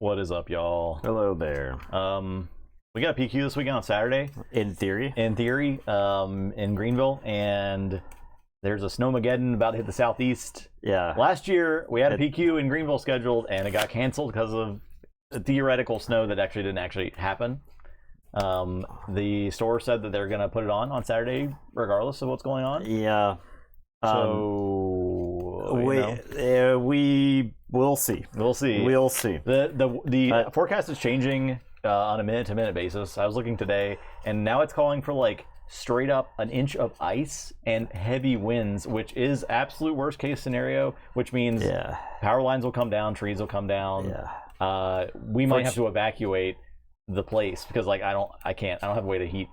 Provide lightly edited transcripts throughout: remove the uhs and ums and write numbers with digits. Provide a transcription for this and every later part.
What is up, y'all? Hello there. We got a PQ this weekend on Saturday. In theory. In Greenville, and there's a Snowmageddon about to hit the southeast. Yeah. Last year, we had a PQ in Greenville scheduled, and it got canceled because of theoretical snow that actually didn't happen. The store said that they're going to put it on Saturday, regardless of what's going on. Yeah. So we will see. We'll see. We'll see. The forecast is changing on a minute-to-minute basis. I was looking today, and now it's calling for like straight up an inch of ice and heavy winds, which is absolute worst-case scenario. Which means power lines will come down, trees will come down. Yeah. We might have to evacuate the place because like I don't have a way to heat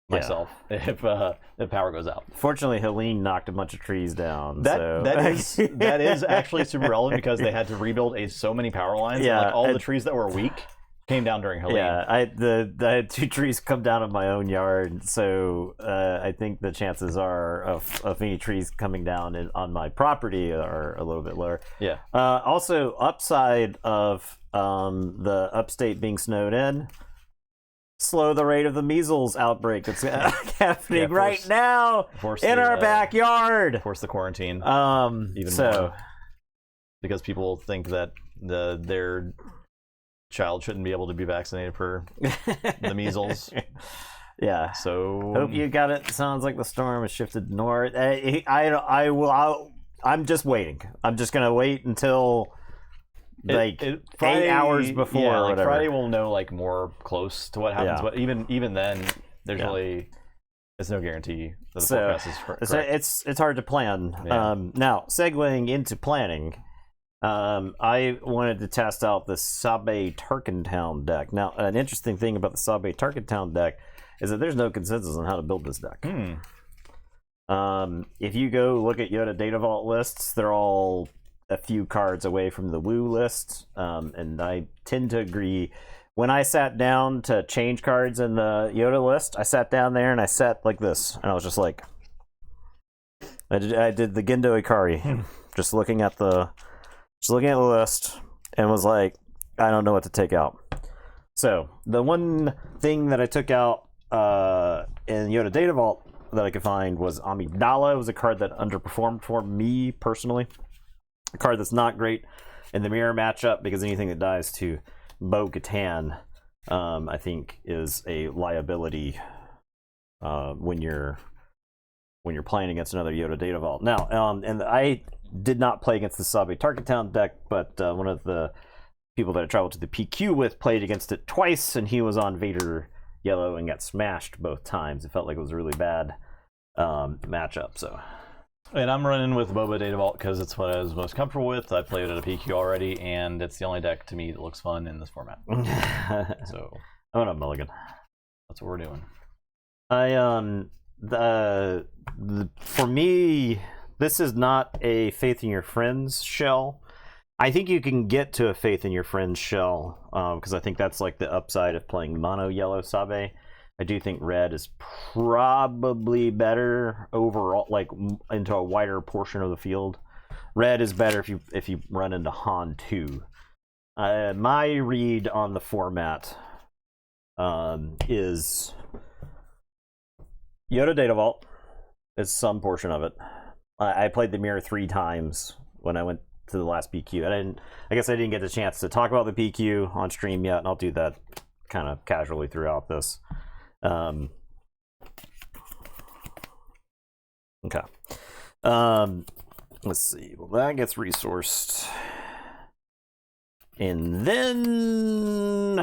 myself if power goes out. Fortunately, Helene knocked a bunch of trees down. That is actually super relevant because they had to rebuild so many power lines. Yeah, and, like, all the trees that were weak came down during Helene. Yeah, I had 2 trees come down in my own yard, so I think the chances are of any trees coming down on my property are a little bit lower. Yeah. Also, upside of the upstate being snowed in. Slow the rate of the measles outbreak that's happening right now in our backyard. Force the quarantine. Even more. Because people think that their child shouldn't be able to be vaccinated for the measles. Yeah. So hope you got it. Sounds like the storm has shifted north. I'm just waiting. I'm just gonna wait until. Friday, 8 hours before, yeah, or like whatever. Friday we'll know like more close to what happens, but even then, there's really it's no guarantee that the forecast is correct. So it's hard to plan. Yeah. Now, segueing into planning, I wanted to test out the Sabe Tarkentown deck. Now, an interesting thing about the Sabe Tarkentown deck is that there's no consensus on how to build this deck. If you go look at Yoda Data Vault lists, they're all a few cards away from the Woo list, and I tend to agree. When I sat down to change cards in the Yoda list, I sat down there and I sat like this, and I was just like, I did the Gendo Ikari, just looking at the list, and was like, I don't know what to take out. So the one thing that I took out in Yoda Data Vault that I could find was Amidala. It was a card that underperformed for me personally. A card that's not great in the mirror matchup because anything that dies to Bo-Katan, I think, is a liability when you're playing against another Yoda Data Vault. Now, and I did not play against the Sabe Tarkentown deck, but one of the people that I traveled to the PQ with played against it twice, and he was on Vader Yellow and got smashed both times. It felt like it was a really bad matchup. So. And I'm running with Boba Data Vault because it's what I was most comfortable with. I played it at a PQ already, and it's the only deck to me that looks fun in this format. So I'm gonna mulligan. That's what we're doing. For me, this is not a Faith in Your Friends shell. I think you can get to a Faith in Your Friends shell because I think that's like the upside of playing mono yellow Sabe. I do think red is probably better overall, like into a wider portion of the field. Red is better if you run into Han 2. My read on the format is Yoda Data Vault is some portion of it. I played the mirror 3 times when I went to the last PQ. I guess I didn't get the chance to talk about the PQ on stream yet, and I'll do that kind of casually throughout this. Okay. Let's see. Well, that gets resourced. And then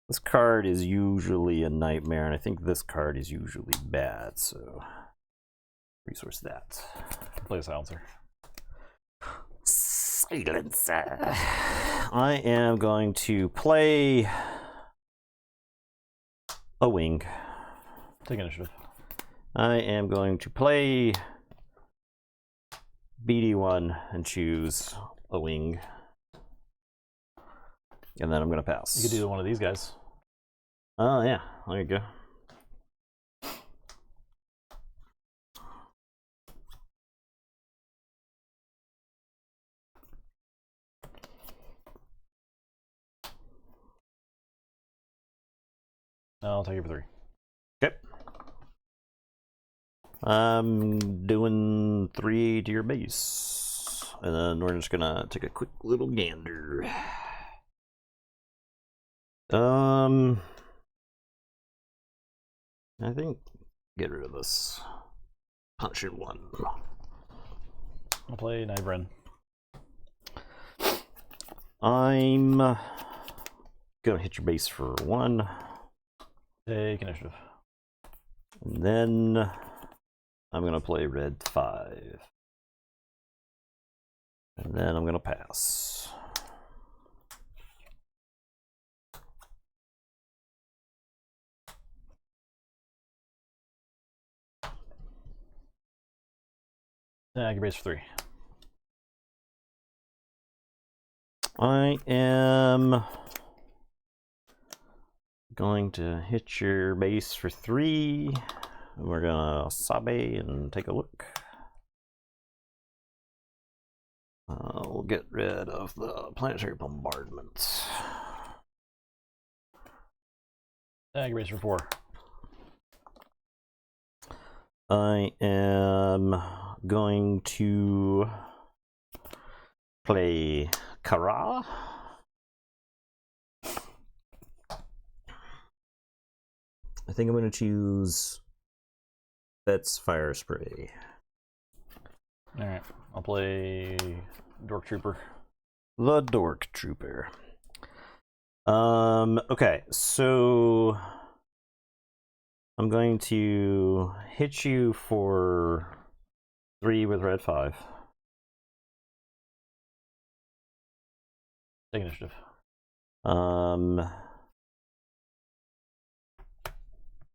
this card is usually a nightmare, and I think this card is usually bad, so resource that. Play a silencer. Silencer. I am going to play a wing. Take initiative. I am going to play BD1 and choose a wing. And then I'm going to pass. You could do one of these guys. Oh, yeah. There you go. I'll take it for 3. Okay. I'm doing 3 to your base. And then we're just gonna take a quick little gander. I think get rid of this punishing 1. I'll play Night Wren. I'm gonna hit your base for 1. Take initiative. And then I'm gonna play red 5. And then I'm gonna pass. Your base for 3. I am going to hit your base for 3. We're gonna sabe and take a look. We'll get rid of the planetary bombardment. Your base for 4. I am going to play Kara. I think I'm going to choose Bet's Fire Spray. Alright, I'll play Dork Trooper. The Dork Trooper. Okay, so I'm going to hit you for 3 with red 5. Take initiative.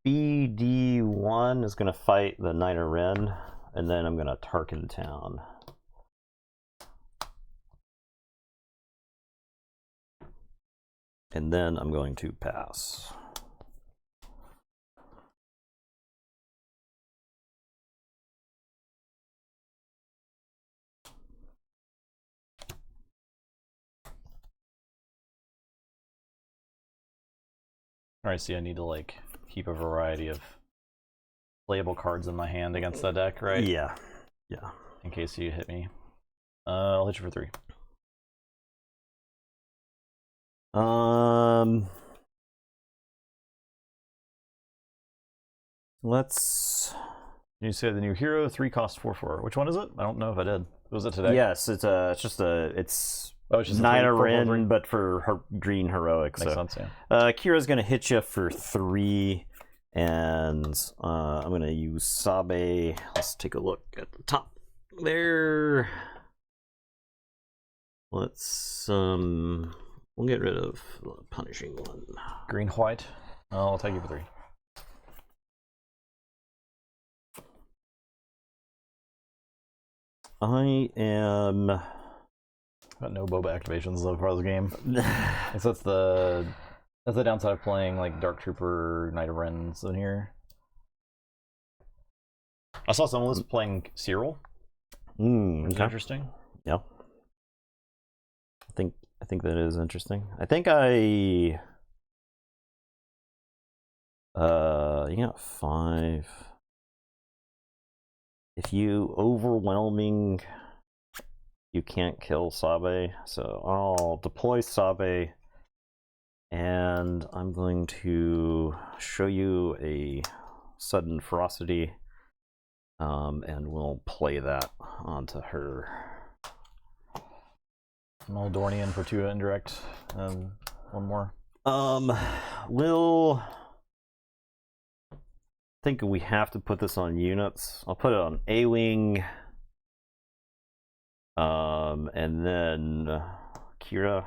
BD1 is going to fight the Knight of Ren, and then I'm going to Tarkin Town. And then I'm going to pass. Alright, see, I need to like keep a variety of playable cards in my hand against that deck, right? Yeah. Yeah. In case you hit me. I'll hit you for 3. Let's. You say the new hero, 3 cost 4/4. Which one is it? I don't know if I did. Was it today? Yes, it's just it's just Knight a of 3, 4, 4, 3? Ren, but for her green heroic. Makes So sense, yeah. Kira's gonna hit you for 3, and I'm gonna use Sabe. Let's take a look at the top there. Let's we'll get rid of the punishing 1. Green, white. I'll take you for 3. I am. Got no boba activations so far this game. So that's the downside of playing like Dark Trooper, Knight of Rens in here. I saw someone was playing Cyril. Which is interesting. Yeah. I think that is interesting. I think you got 5. If you overwhelming, you can't kill Sabe. So I'll deploy Sabe, and I'm going to show you a sudden ferocity, and we'll play that onto her. Moldornian for 2 indirect, and 1 more. We'll think we have to put this on units. I'll put it on A-Wing, and then Kira.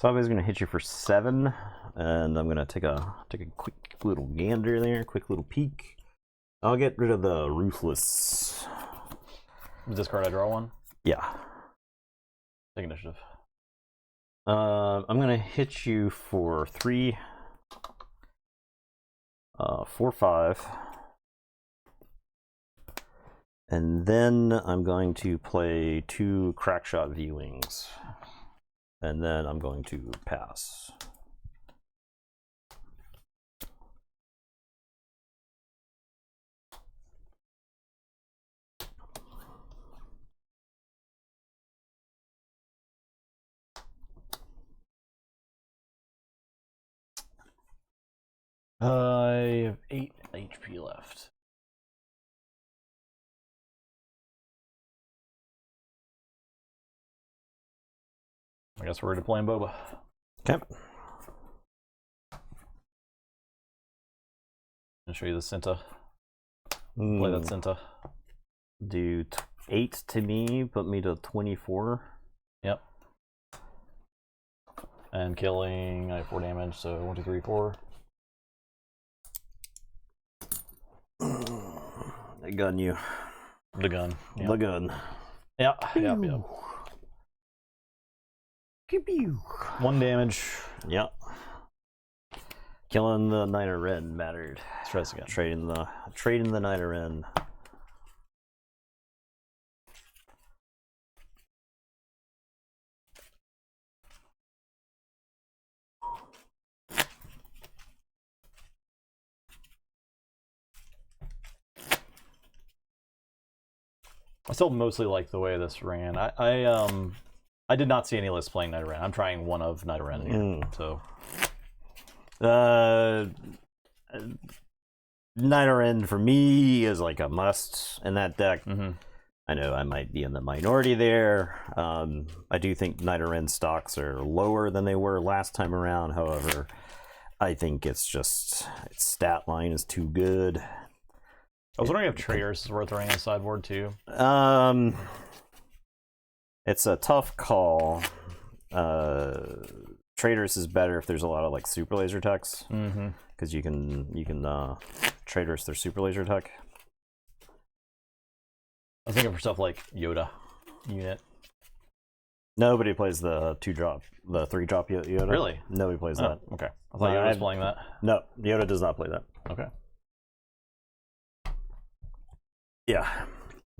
Sabe's gonna hit you for 7, and I'm gonna take a quick little gander there, quick little peek. I'll get rid of the Ruthless. With this card, I draw 1. Yeah. Take initiative. I'm gonna hit you for 3, 4, 5, And then I'm going to play 2 Crackshot V-Wings. And then I'm going to pass. I have 8 HP left. I guess we're deploying Boba. Okay. I'll show you the Cinta. Play that Cinta. Do 8 to me, put me to 24. Yep. And killing, I have 4 damage, so 1, 2, 3, 4. I gun you. The gun. Yep. The gun. Yep, yep, yep. Pew pew. 1 damage. Yep. Killing the Niner Ren mattered. Stress again. Trading the Niner Ren. I still mostly like the way this ran. I did not see any lists playing Nidoran. I'm trying one of Nidoran here, so. Nidoran for me is like a must in that deck. I know I might be in the minority there. I do think Nidoran stocks are lower than they were last time around. However, I think it's just its stat line is too good. I was wondering if Traders is worth running on Sideboard too. It's a tough call. Traders is better if there's a lot of like super laser techs, because you can Traders their super laser tech. I was thinking for stuff like Yoda unit. Nobody plays the 2-drop, the 3-drop Yoda. Really? Nobody plays that. Okay. I thought Yoda was playing that. No, Yoda does not play that. Okay. Yeah,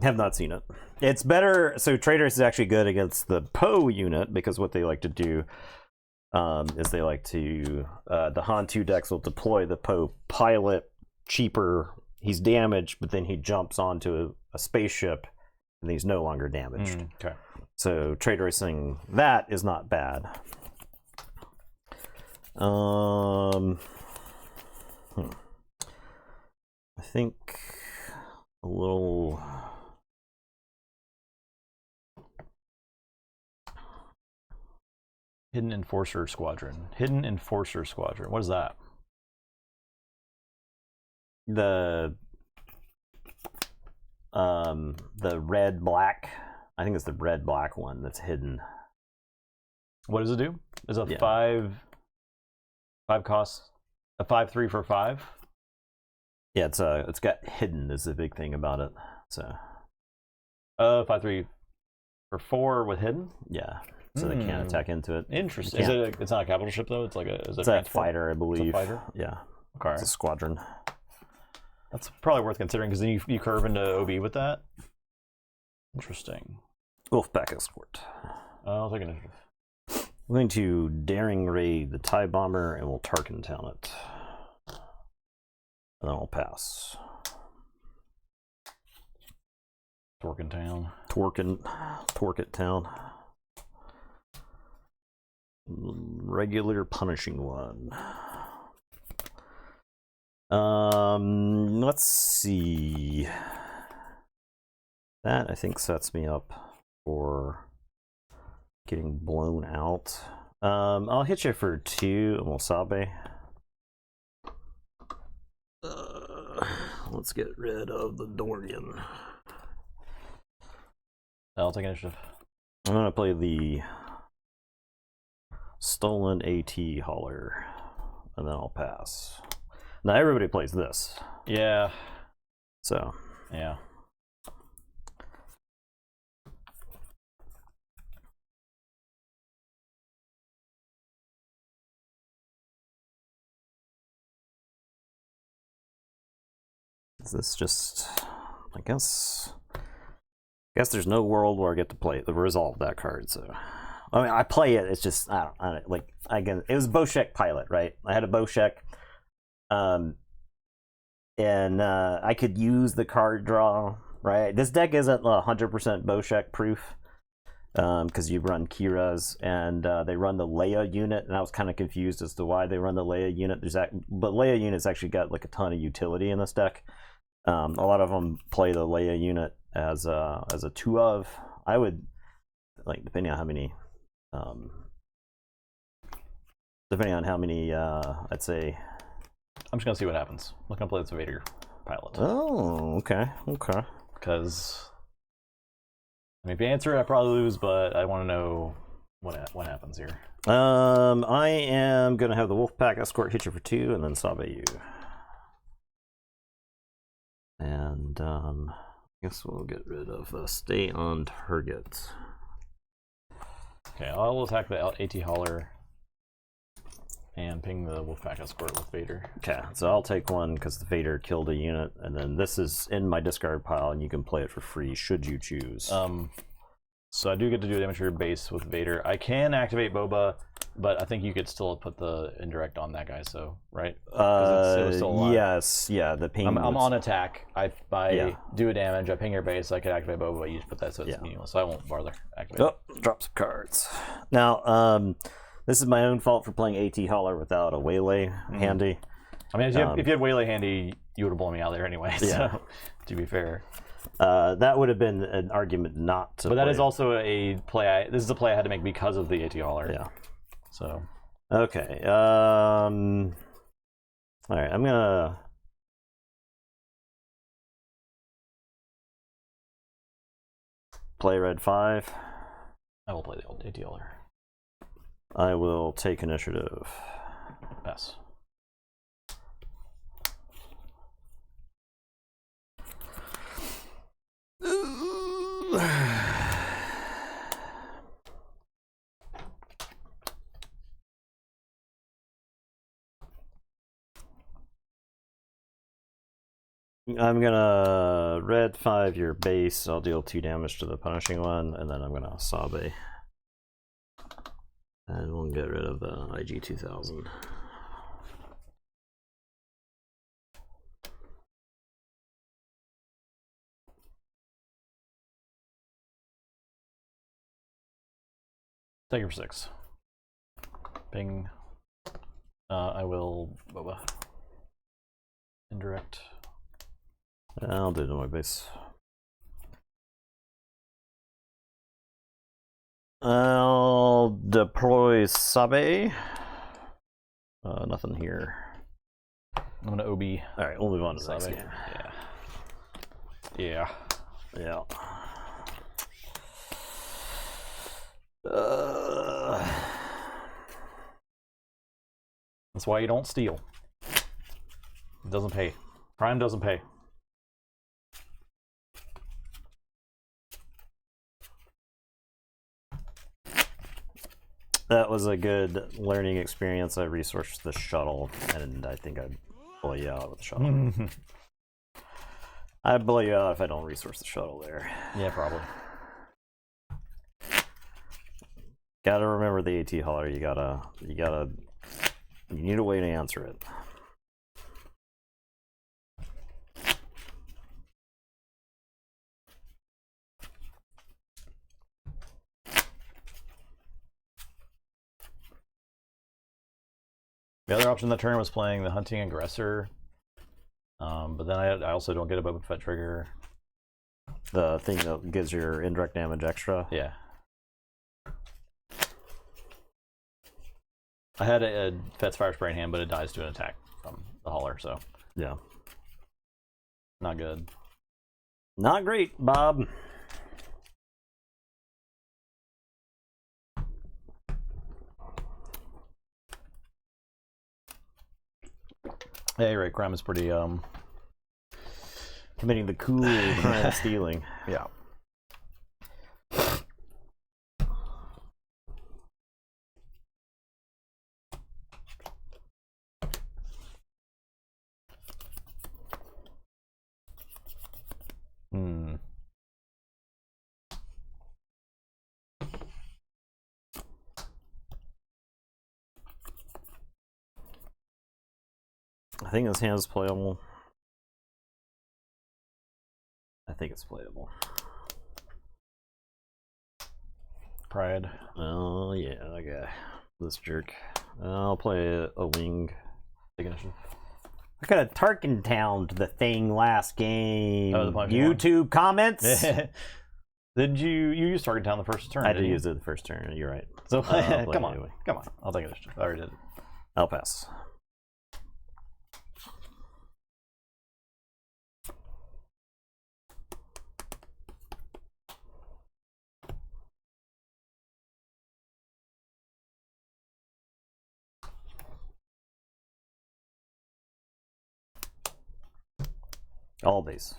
have not seen it. It's better. So Traders is actually good against the Poe unit, because what they like to do is they like to the Han-2 decks will deploy the Poe pilot cheaper. He's damaged, but then he jumps onto a spaceship, and he's no longer damaged. Okay. So trade racing that is not bad. I think a little. Hidden Enforcer Squadron. Hidden Enforcer Squadron. What is that? The red black. I think it's the red black one that's hidden. What does it do? Is it five cost, a 5/3 for 5? Yeah, it's got hidden is the big thing about it. So 5/3 for 4 with hidden? Yeah. So they can't attack into it. Interesting. Is it? It's not a capital ship though. It's like a. Is it a fighter, I believe. It's a fighter. Yeah. Okay. It's a squadron. That's probably worth considering because then you curve into OB with that. Interesting. Wolfpack escort. I'll take initiative. I'm going to daring raid the TIE bomber, and we'll Tarkin town it. And then I'll pass. Torkin town. Tork it town. Regular punishing one. Let's see. That I think sets me up for getting blown out. I'll hit you for 2 and we'll Sabe. Let's get rid of the Dorian. I'll take initiative. I'm gonna play the Stolen AT Hauler, and then I'll pass. Now everybody plays this. Yeah. So. Yeah. Is this just, I guess, Guess there's no world where I get to play the resolve that card. So, I mean, I play it. It's just I don't like. Again, it was Boshek Pilot, right? I had a Boshek, and I could use the card draw. Right, this deck isn't 100% Boshek proof because you run Kiras and they run the Leia unit, and I was kind of confused as to why they run the Leia unit. But Leia unit's actually got like a ton of utility in this deck. A lot of them play the Leia unit as a 2 of. I would like depending on how many I'd say. I'm just gonna see what happens. I'm gonna play this Vader Pilot. Oh, okay. Because I mean, if you answer it, I probably lose, but I want to know what happens here. I am gonna have the Wolfpack Escort hit you for 2, and then Sabe you. And I guess we'll get rid of the stay on target. Okay, I'll attack the AT Hauler and ping the Wolfpack Escort with Vader. Okay, so I'll take 1 because the Vader killed a unit, and then this is in my discard pile, and you can play it for free should you choose. So I do get to do a damage to your base with Vader. I can activate Boba, but I think you could still put the indirect on that guy. So right? It was still alive. Yes, yeah. The ping. I'm on attack. I do a damage. I ping your base. I could activate Boba, but you just put that so it's meaningless. So I won't bother activating. Oh, drop some cards. Now, this is my own fault for playing AT Hauler without a Waylay handy. I mean, if you had Waylay handy, you would have blown me out there anyway. Yeah. So, to be fair. That would have been an argument not to. But that play. is also a play. This is a play I had to make because of the AT Hauler. Yeah. So. Okay. All right. I'm gonna. Play red 5. I will play the old AT Hauler. I will take initiative. Pass. I'm gonna red 5 your base. I'll deal 2 damage to the punishing one, and then I'm gonna Sabe. And we'll get rid of the IG 2000. Take it for 6. Ping. I will Boba. Indirect. I'll do it on my base. I'll deploy Sabe. Nothing here. I'm gonna OB. All right, we'll move on to the next Sabe. game. Yeah. Yeah. That's why you don't steal. It doesn't pay. Crime doesn't pay. That was a good learning experience. I researched the shuttle, and I think I'd blow you out with the shuttle. I'd blow you out if I don't resource the shuttle there. Yeah, probably. Gotta remember the AT Hauler. You need a way to answer it. The other option that turn was playing the Hunting Aggressor, but then I also don't get a Boba Fett trigger. The thing that gives your indirect damage extra. Yeah. I had a Fett's Fire Spray in hand, but it dies to an attack from the Hauler, so. Yeah. Not good. Not great, Bob. Yeah, you're right. Crime is pretty Committing the cool crime of stealing. Yeah. I think this hand's playable. I think it's playable. Pride. Oh yeah, that guy. This jerk. I'll play a wing. Take initiative. I could have Tarkentowned the thing last game. Oh, the punching YouTube comments. Did you used Target Town the first turn? I did use it the first turn. You're right. So I'll come on, anyway. come on. I'll take initiative. I already did it. I'll pass. All base.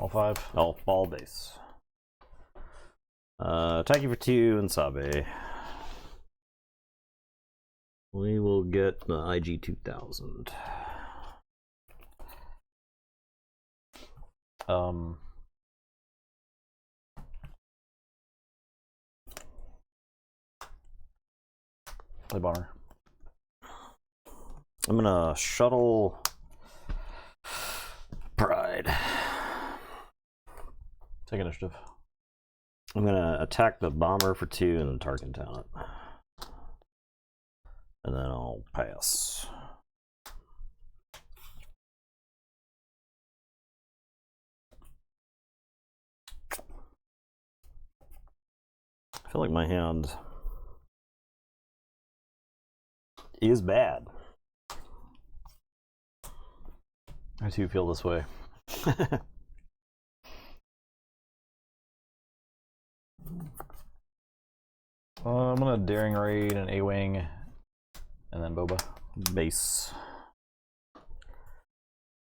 All 5. All base. Attack you for 2 and Sabe. We will get the IG 2000. Play Bonner. I'm gonna shuttle Pride. Take initiative. I'm gonna attack the bomber for 2 and target talent. And then I'll pass. I feel like my hand is bad. I too feel this way. I'm gonna Daring Raid and A-Wing, and then Boba. Base. I'm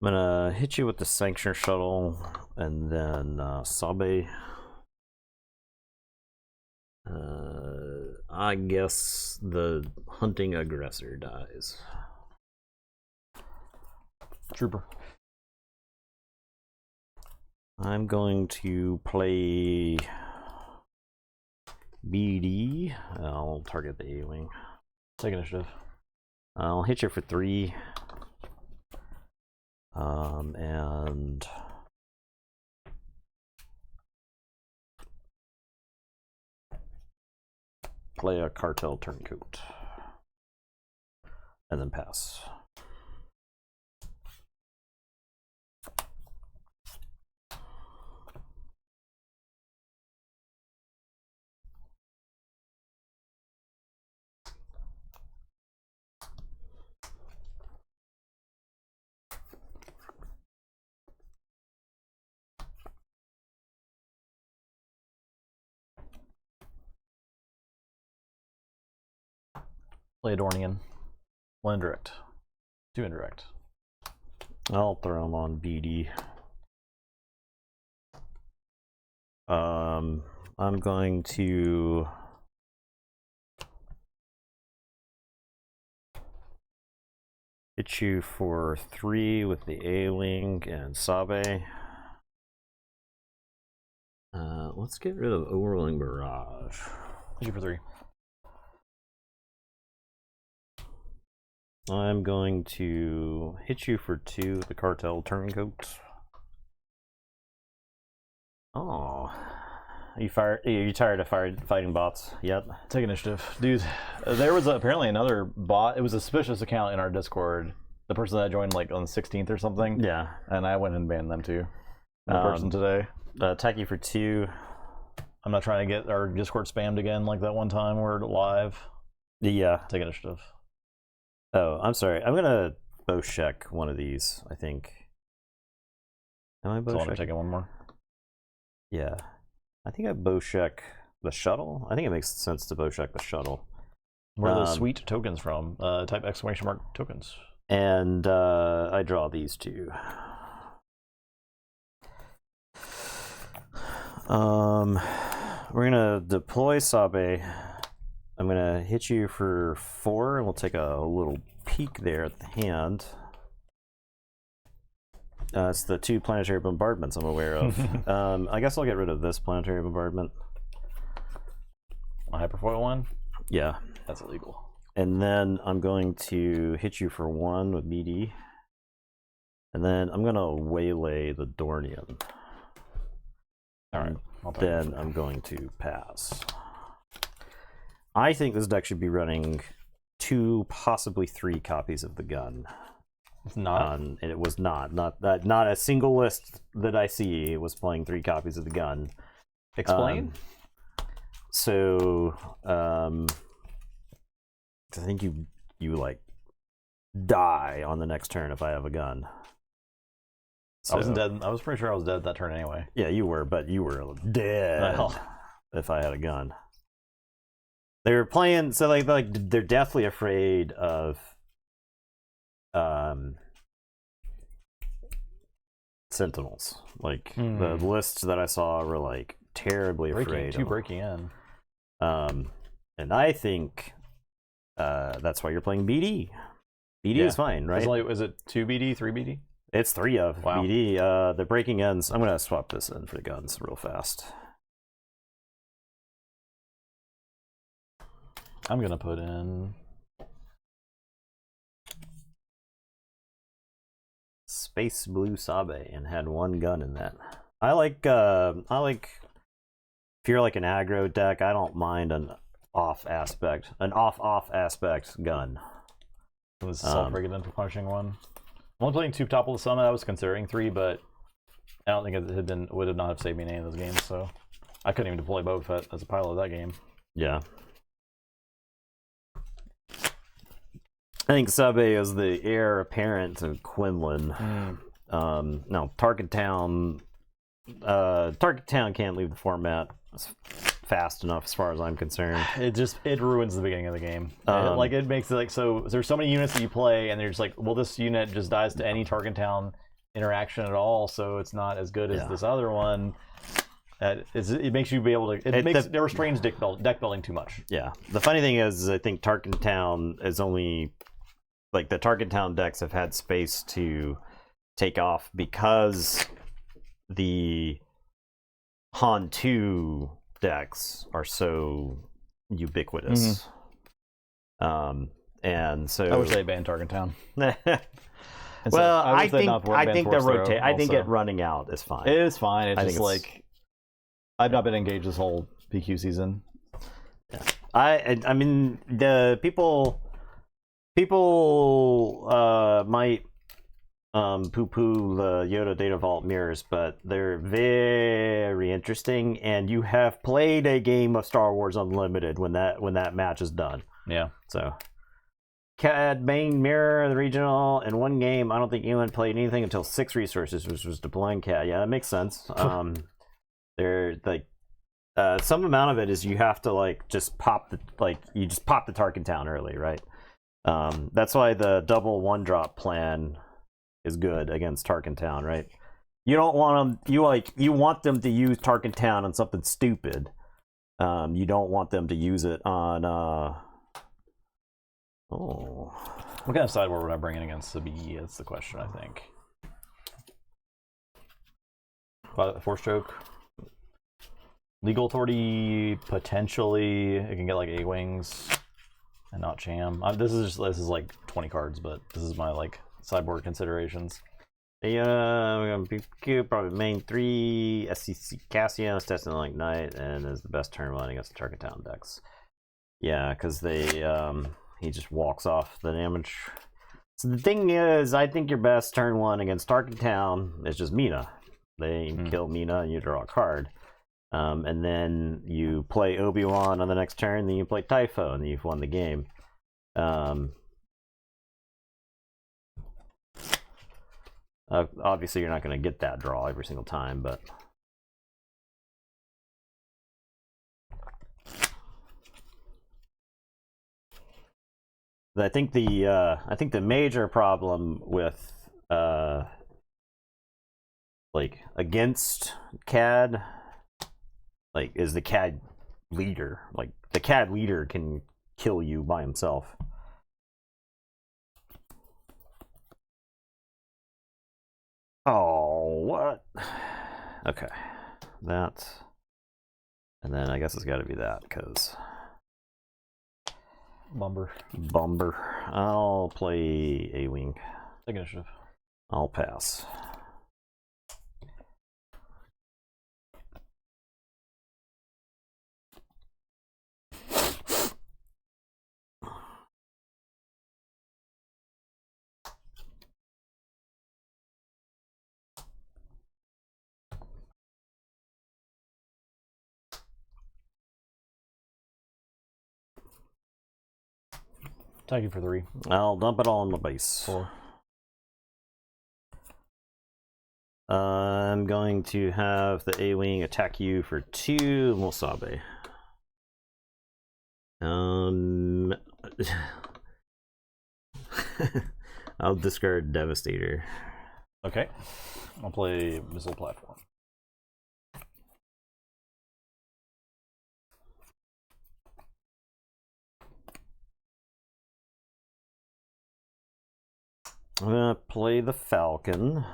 gonna hit you with the Sanctioner Shuttle, and then Sabe. I guess the Hunting Aggressor dies. Trooper. I'm going to play BD. I'll target the A-Wing. Take initiative. I'll hit you for 3. And play a Cartel Turncoat. And then pass. Play Adornian. 1 indirect. 2 indirect. I'll throw him on BD. I'm going to hit you for 3 with the A-Wing and Sabe. Let's get rid of Overwhelming Barrage. Hit you for 3. I'm going to hit you for 2 with the Cartel Turncoat. Oh, are you tired of fighting bots yet? Take initiative. Dude, there was apparently another bot. It was a suspicious account in our Discord. The person that joined like on the 16th or something. Yeah. And I went and banned them too. The person today. Attack you for 2. I'm not trying to get our Discord spammed again like that one time where we're live. Yeah. Take initiative. Oh, I'm sorry. I'm gonna bow check one of these, I think. Am I bow So I'm checking? taking one more. Yeah. I think I bow check the shuttle. I think it makes sense to bow check the shuttle. Where are those sweet tokens from? Type exclamation mark tokens. And I draw these 2. We're gonna deploy Sabe. I'm gonna hit you for 4, and we'll take a little peek there at the hand. It's the 2 planetary bombardments I'm aware of. I guess I'll get rid of this planetary bombardment. A hyperfoil one? Yeah. That's illegal. And then I'm going to hit you for 1 with BD. And then I'm gonna waylay the Dornian. All right. Then I'm going to pass. I think this deck should be running 2, possibly 3 copies of the gun. It's not. And it was not a single list that I see was playing 3 copies of the gun. Explain. I think you like die on the next turn if I have a gun. So, I wasn't dead. I was pretty sure I was dead that turn anyway. Yeah, you were, but you were dead if I had a gun. They were playing, so like they're deathly afraid of Sentinels. Like the lists that I saw were like terribly afraid. Breaking in. And I think that's why you're playing BD. BD is fine, right? Is it 2 BD, 3 BD? It's 3 of wow. BD. The breaking ends. I'm gonna swap this in for the guns real fast. I'm gonna put in Space Blue Sabe and had 1 gun in that. I like if you're like an aggro deck, I don't mind an off aspect gun. It was self-regulant for punishing 1. I'm only playing 2 Topple the Summit. I was considering 3, but I don't think it would not have saved me in any of those games, so I couldn't even deploy Boba Fett as a pilot of that game. Yeah. I think Sabe is the heir apparent to Quinlan. No, Target Town can't leave the format fast enough as far as I'm concerned. It ruins the beginning of the game. It makes it like, so there's so many units that you play and there's like, well, this unit just dies to any Target Town interaction at all, so it's not as good as this other one. It makes you be able to. It restrains deck building too much. Yeah. The funny thing is I think Target Town is only like the Target Town decks have had space to take off because the Han 2 decks are so ubiquitous. And so I wish they banned Target Town. Well, I think it running out is fine. It is fine. It's just like I've not been engaged this whole PQ season. Yeah. I mean the people might poo-poo the Yoda Data Vault mirrors, but they're very interesting, and you have played a game of Star Wars Unlimited when that match is done. Yeah. So CAD main mirror the regional in 1 game. I don't think anyone played anything until 6 resources, which was deploying CAD. Yeah, that makes sense. They're like some amount of it is you have to like just pop the Tarkin Town early, right? That's why the double 1-drop plan is good against Tarkin Town, right? You don't want them. You want them to use Tarkin Town on something stupid. You don't want them to use it on. What kind of sideboard would I bring in against the BE? That's the question, I think. 4-stroke. Legal Authority, potentially. It can get like A-Wings and not Cham. This is like 20 cards, but this is my like sideboard considerations. We're gonna PQ, probably main 3, SCC Cassian, testing like Knight, and is the best turn 1 against the Target Town decks. Yeah, because he just walks off the damage. So the thing is, I think your best turn 1 against Target Town is just Mina. They kill Mina and you draw a card. And then you play Obi-Wan on the next turn, then you play Typho, and then you've won the game. Obviously, you're not going to get that draw every single time, but I think the major problem with like against CAD is the CAD leader. Like the CAD leader can kill you by himself. Oh, what? Okay, that, and then I guess it's got to be that because Bumber. I'll play A-Wing. Take initiative. I'll pass. Thank you for 3. I'll dump it all on the base. 4. I'm going to have the A-Wing attack you for 2 Mosabe. I'll discard Devastator. Okay. I'll play Missile Platform. I'm gonna play the Falcon.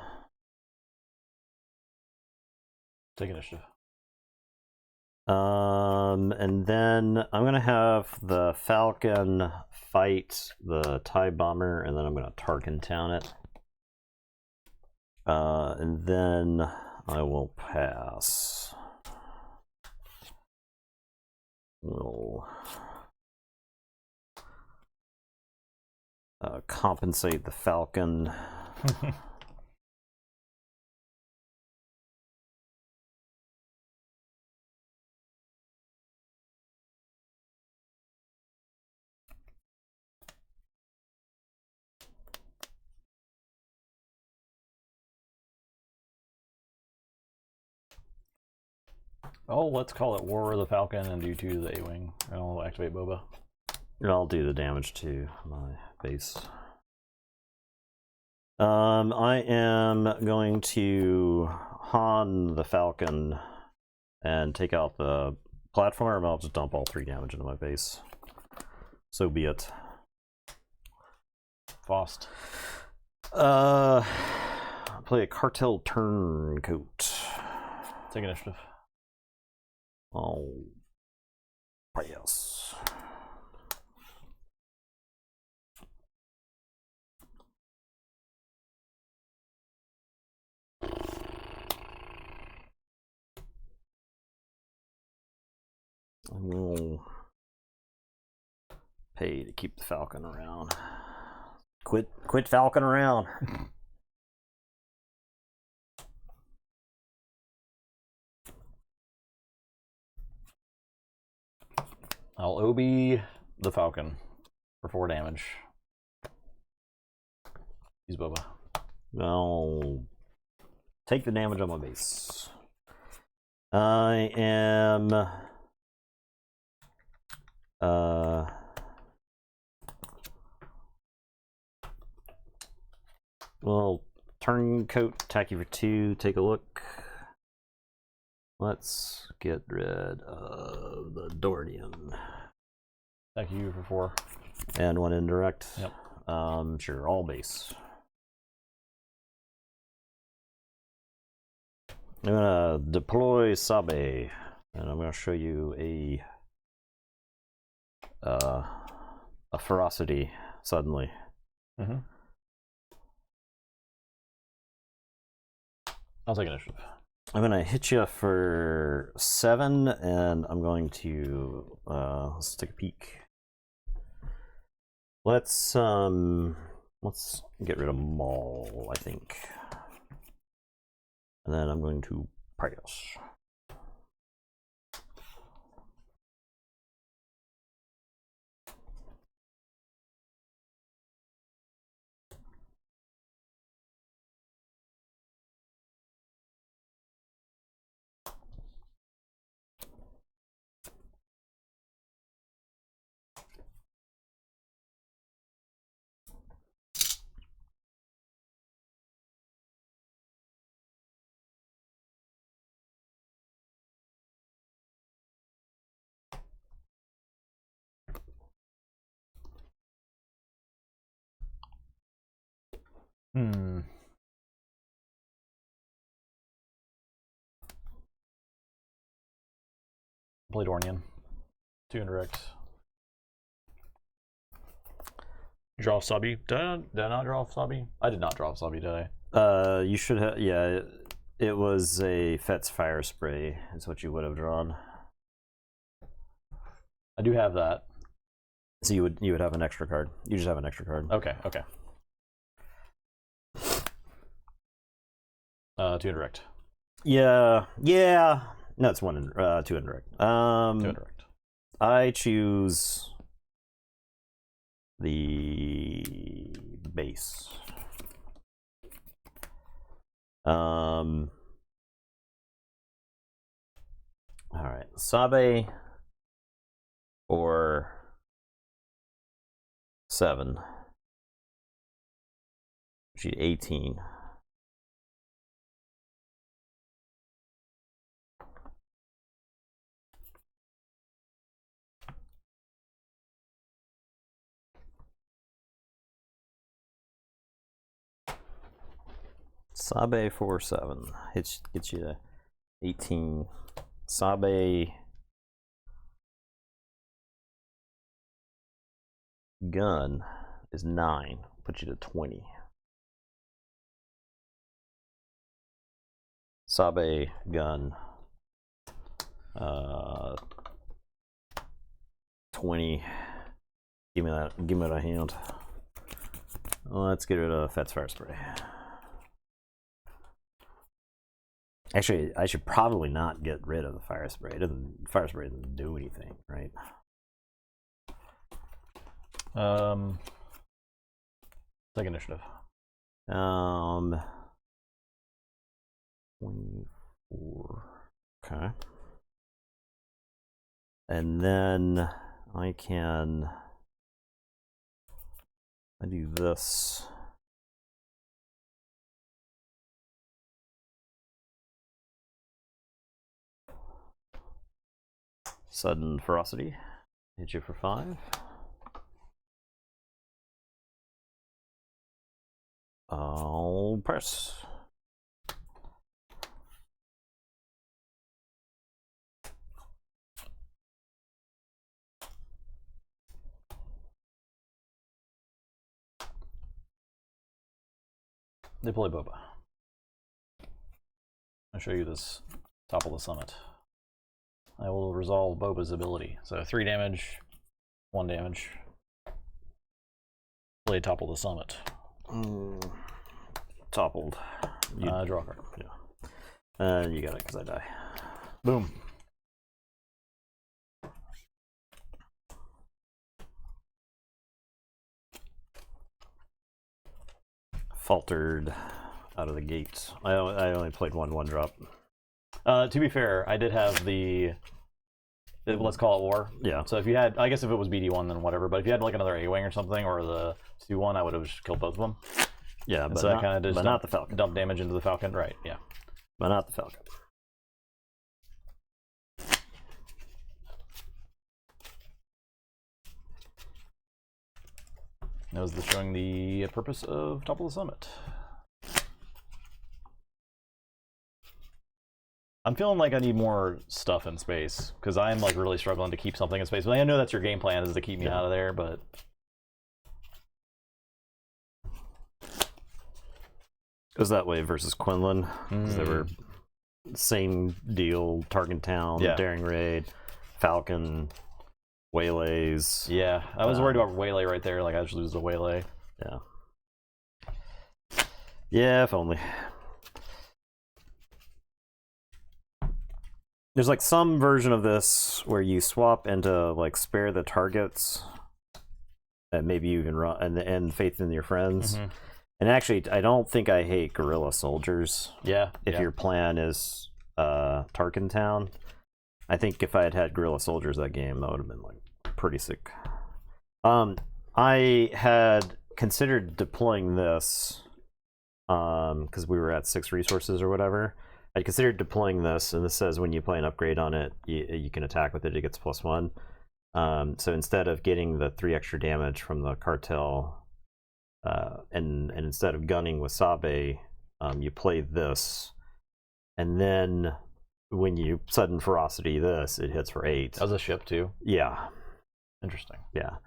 Take initiative. And then I'm gonna have the Falcon fight the TIE Bomber, and then I'm gonna Tarkin Town it. And then I will pass. We'll compensate the Falcon. Oh, let's call it War of the Falcon and do 2 to the A-Wing. And I'll activate Boba. And I'll do the damage to my base. I am going to Han the Falcon and take out the platform. I'll just dump all 3 damage into my base. So be it. Faust. Play a Cartel Turncoat. Take initiative. Oh, yes. I will pay to keep the Falcon around. Quit Falcon around. I'll OB the Falcon for 4 damage. Use Boba. I'll take the damage on my base. I am well, Turncoat, attack you for 2, take a look. Let's get rid of the Dornian. Attack you for 4. And 1 indirect. Yep. Sure, all base. I'm gonna deploy Sabe, and I'm gonna show you a ferocity suddenly. Mm-hmm. I'll take initiative. I'm gonna hit you for 7, and I'm going to let's take a peek. Let's get rid of Maul, I think, and then I'm going to Prius. Play Dornian. 2 indirect. Draw off Sabi. Did I not draw off Sabi? I did not draw off Sabi, did I? You should have. Yeah, it was a Fet's Fire Spray. Is what you would have drawn. I do have that. So you would have an extra card. You just have an extra card. Okay. Okay. 2 indirect. Yeah. No, it's 2 indirect. 2 indirect. I choose the base. All right, Sabe or 7. She's 18. Sabe 4/7 gets you to 18. Sabe gun is 9, puts you to 20. Sabe gun 20. Give me that hand. Let's get rid of Fet's Fire Spray. Actually, I should probably not get rid of the Fire Spray. Fire Spray doesn't do anything, right? Take initiative. 24. Okay. And then I do this. Sudden Ferocity. Hit you for 5. I'll press. Deploy Boba. I'll show you this Topple the Summit. I will resolve Boba's ability. So 3 damage, 1 damage. Play Topple the Summit. Toppled. Draw a card. Yeah. You got it because I die. Boom. Faltered out of the gates. I only played 1/1-drop. To be fair, I did have the let's call it war. Yeah. So if you had, I guess if it was BD1, then whatever. But if you had like another A-wing or something, or the 2/1, I would have just killed both of them. Yeah, but, so I kind of just not the Falcon. Dump damage into the Falcon, right? Yeah. But not the Falcon. That was showing the purpose of Topple the Summit. I'm feeling like I need more stuff in space because I'm like really struggling to keep something in space. But I know that's your game plan, is to keep me out of there, but It was that way versus Quinlan because they were same deal. Target Town, Daring Raid, Falcon, Waylays. Yeah, I was worried about Waylay right there. Like I just lose the Waylay. Yeah. Yeah, if only. There's like some version of this where you swap into like spare the targets, and maybe you can run and faith in your friends. And actually, I don't think I hate guerrilla soldiers. Yeah. If your plan is Tarkin Town, I think if I had had guerrilla soldiers that game, that would have been like pretty sick. I had considered deploying this because we were at 6 resources or whatever. I considered deploying this, and this says when you play an upgrade on it, you can attack with it. It gets +1. So instead of getting the 3 extra damage from the cartel, and instead of gunning with Sabe, you play this, and then when you sudden ferocity this, it hits for 8. That was a ship too. Yeah. Interesting. Yeah.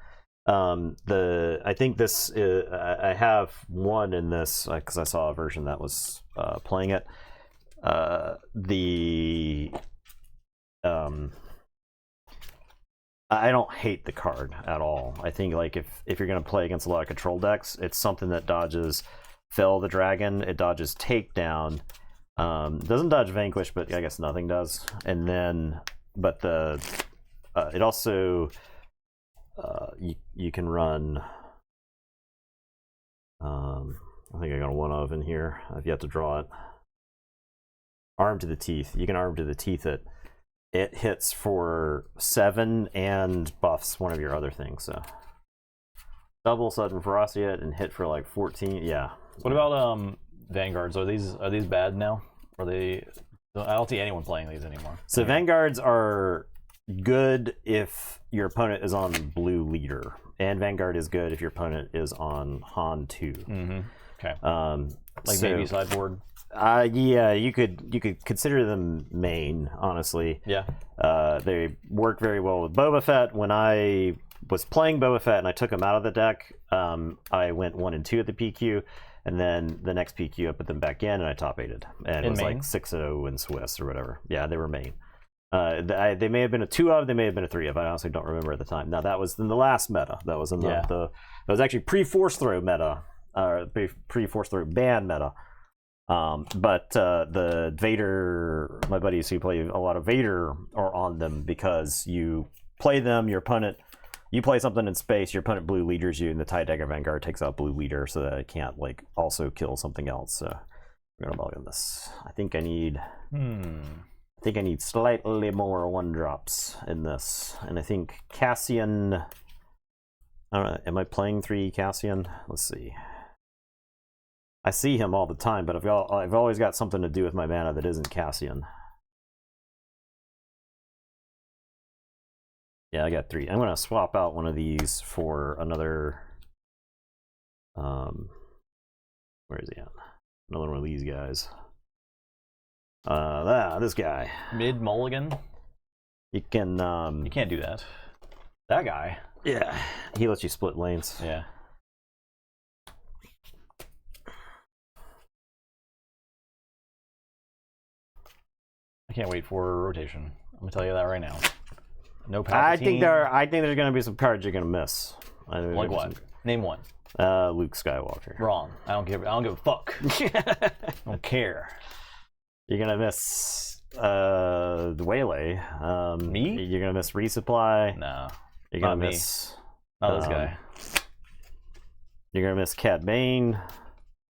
I think this I have one in this because I saw a version that was playing it. I don't hate the card at all. I think like if you're gonna play against a lot of control decks, it's something that dodges Fell the Dragon, it dodges Takedown, doesn't dodge Vanquish, but I guess nothing does. And then, but it also you can run. I think I got a one of in here. If you have to draw it, Arm to the Teeth. You can Arm to the Teeth it. It hits for 7 and buffs one of your other things. So double Sudden Ferocity it and hit for like 14. Yeah. What about Vanguards? Are these bad now? Are they? I don't see anyone playing these anymore. So Vanguards are good if your opponent is on blue leader, and Vanguard is good if your opponent is on Han 2. Mm-hmm. Okay. Like so, maybe sideboard. Yeah, you could consider them main, honestly. Yeah. They work very well with Boba Fett. When I was playing Boba Fett and I took him out of the deck, I went 1 and 2 at the PQ, and then the next PQ I put them back in and I top 8'd. And it was main? like 6-0 in Swiss or whatever. Yeah, they were main. They may have been a 2 of, they may have been a 3 of. I honestly don't remember at the time. Now that was in the last meta. That was in that was actually pre-Force Throw meta, pre-Force Throw ban meta. But the Vader, my buddies who play a lot of Vader are on them because you play them, your opponent, you play something in space, your opponent blue leaders you, and the TIE Dagger Vanguard takes out blue leader so that it can't like also kill something else. So we're gonna mulligan this. I think I need slightly more 1-drops in this, and I think Cassian. I don't know. Am I playing 3 Cassian? Let's see. I see him all the time, but I've always got something to do with my mana that isn't Cassian. Yeah, I got 3. I'm gonna swap out one of these for another. Where is he at? Another one of these guys. This guy. Mid mulligan. You can. You can't do that. That guy. Yeah, he lets you split lanes. Yeah. I can't wait for rotation. I'm gonna tell you that right now. No Palpatine. I think there's gonna be some cards you're gonna miss. Like what? Name one. Luke Skywalker. Wrong. I don't give a fuck. I don't care. You're gonna miss the Waylay. Me? You're gonna miss Resupply. No. You're gonna not miss. Me. Not this guy. You're gonna miss Cat Bane.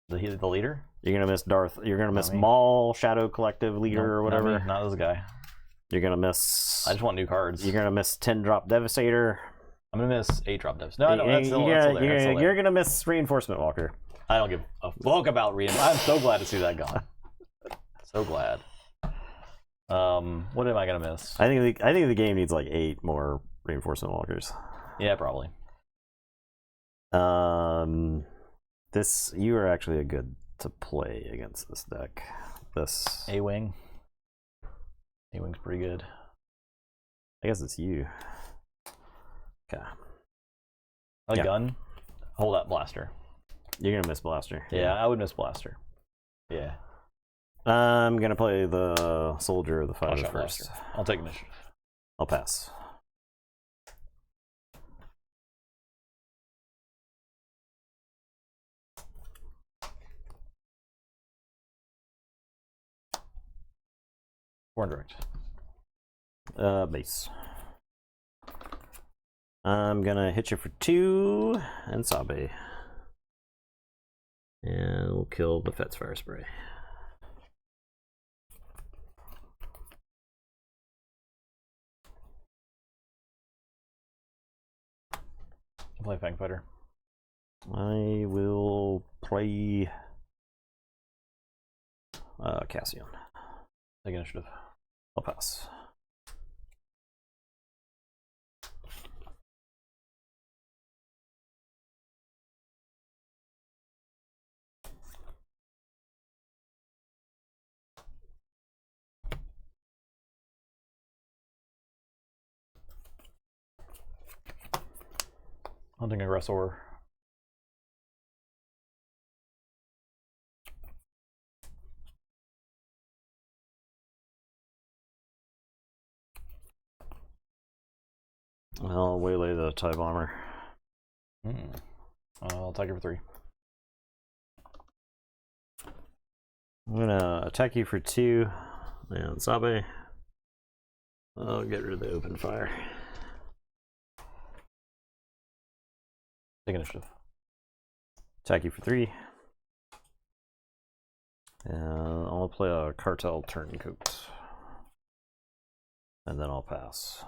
The leader. You're gonna miss Darth. You're gonna miss Maul, Shadow Collective leader or whatever. Not this guy. You're gonna miss. I just want new cards. You're gonna miss 10-drop Devastator. I'm gonna miss 8-drop Devs. No, that's still there. You're gonna miss Reinforcement Walker. I don't give a fuck about reading. I'm so glad to see that gone. So glad. What am I gonna miss? I think the game needs like 8 more Reinforcement Walkers. Yeah, probably. You are actually a good to play against this deck. This A-Wing. A-Wing's pretty good. I guess it's you. Okay. Gun. Hold up, Blaster. You're gonna miss Blaster. Yeah, I would miss Blaster. Yeah. I'm gonna play the Soldier of the Fighter first. Blaster. I'll take initiative. I'll pass. Foreign direct. Base. I'm gonna hit you for 2 and Sabe. And we'll kill the Fett's Fire Spray. I'll play Fang Fighter. I will play Cassian. Take initiative. I'll pass. Hunting aggressor. I'll waylay the TIE bomber. I'll attack you for 3. I'm gonna attack you for 2. And Sabe. I'll get rid of the open fire. Take initiative. Attack you for 3. And I'll play a cartel turncoat. And then I'll pass.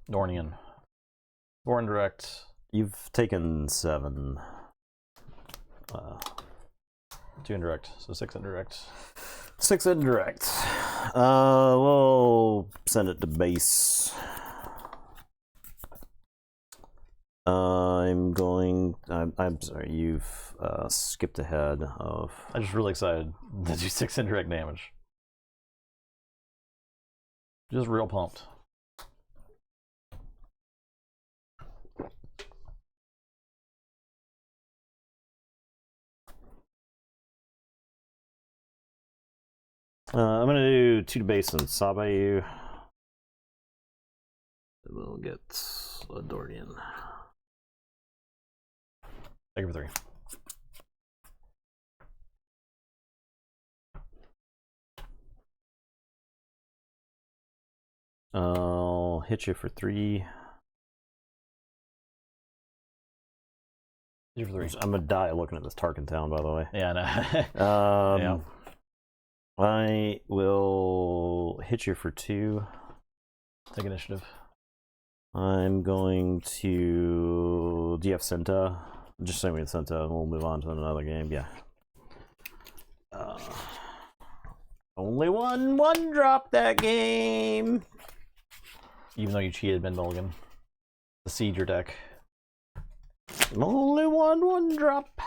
Dornian. 4 indirect. You've taken 7. 2 indirect, so 6 indirect. 6 indirect. We'll send it to base. I'm sorry, you've skipped ahead of. I'm just really excited to do 6 indirect damage. Just real pumped. I'm gonna do 2 to base and Sabe you. And we'll get a Dornian. Take it for 3. I'll hit you for 3. Hit you for 3. I'm gonna die looking at this Tarkin town, by the way. Yeah, no. Yeah. I will hit you for 2. Take initiative. I'm going to. Do you have Senta? Just send me the Senta and we'll move on to another game. Yeah. Only one drop that game. Even though you cheated Ben Mulligan. The siege your deck. Only one drop.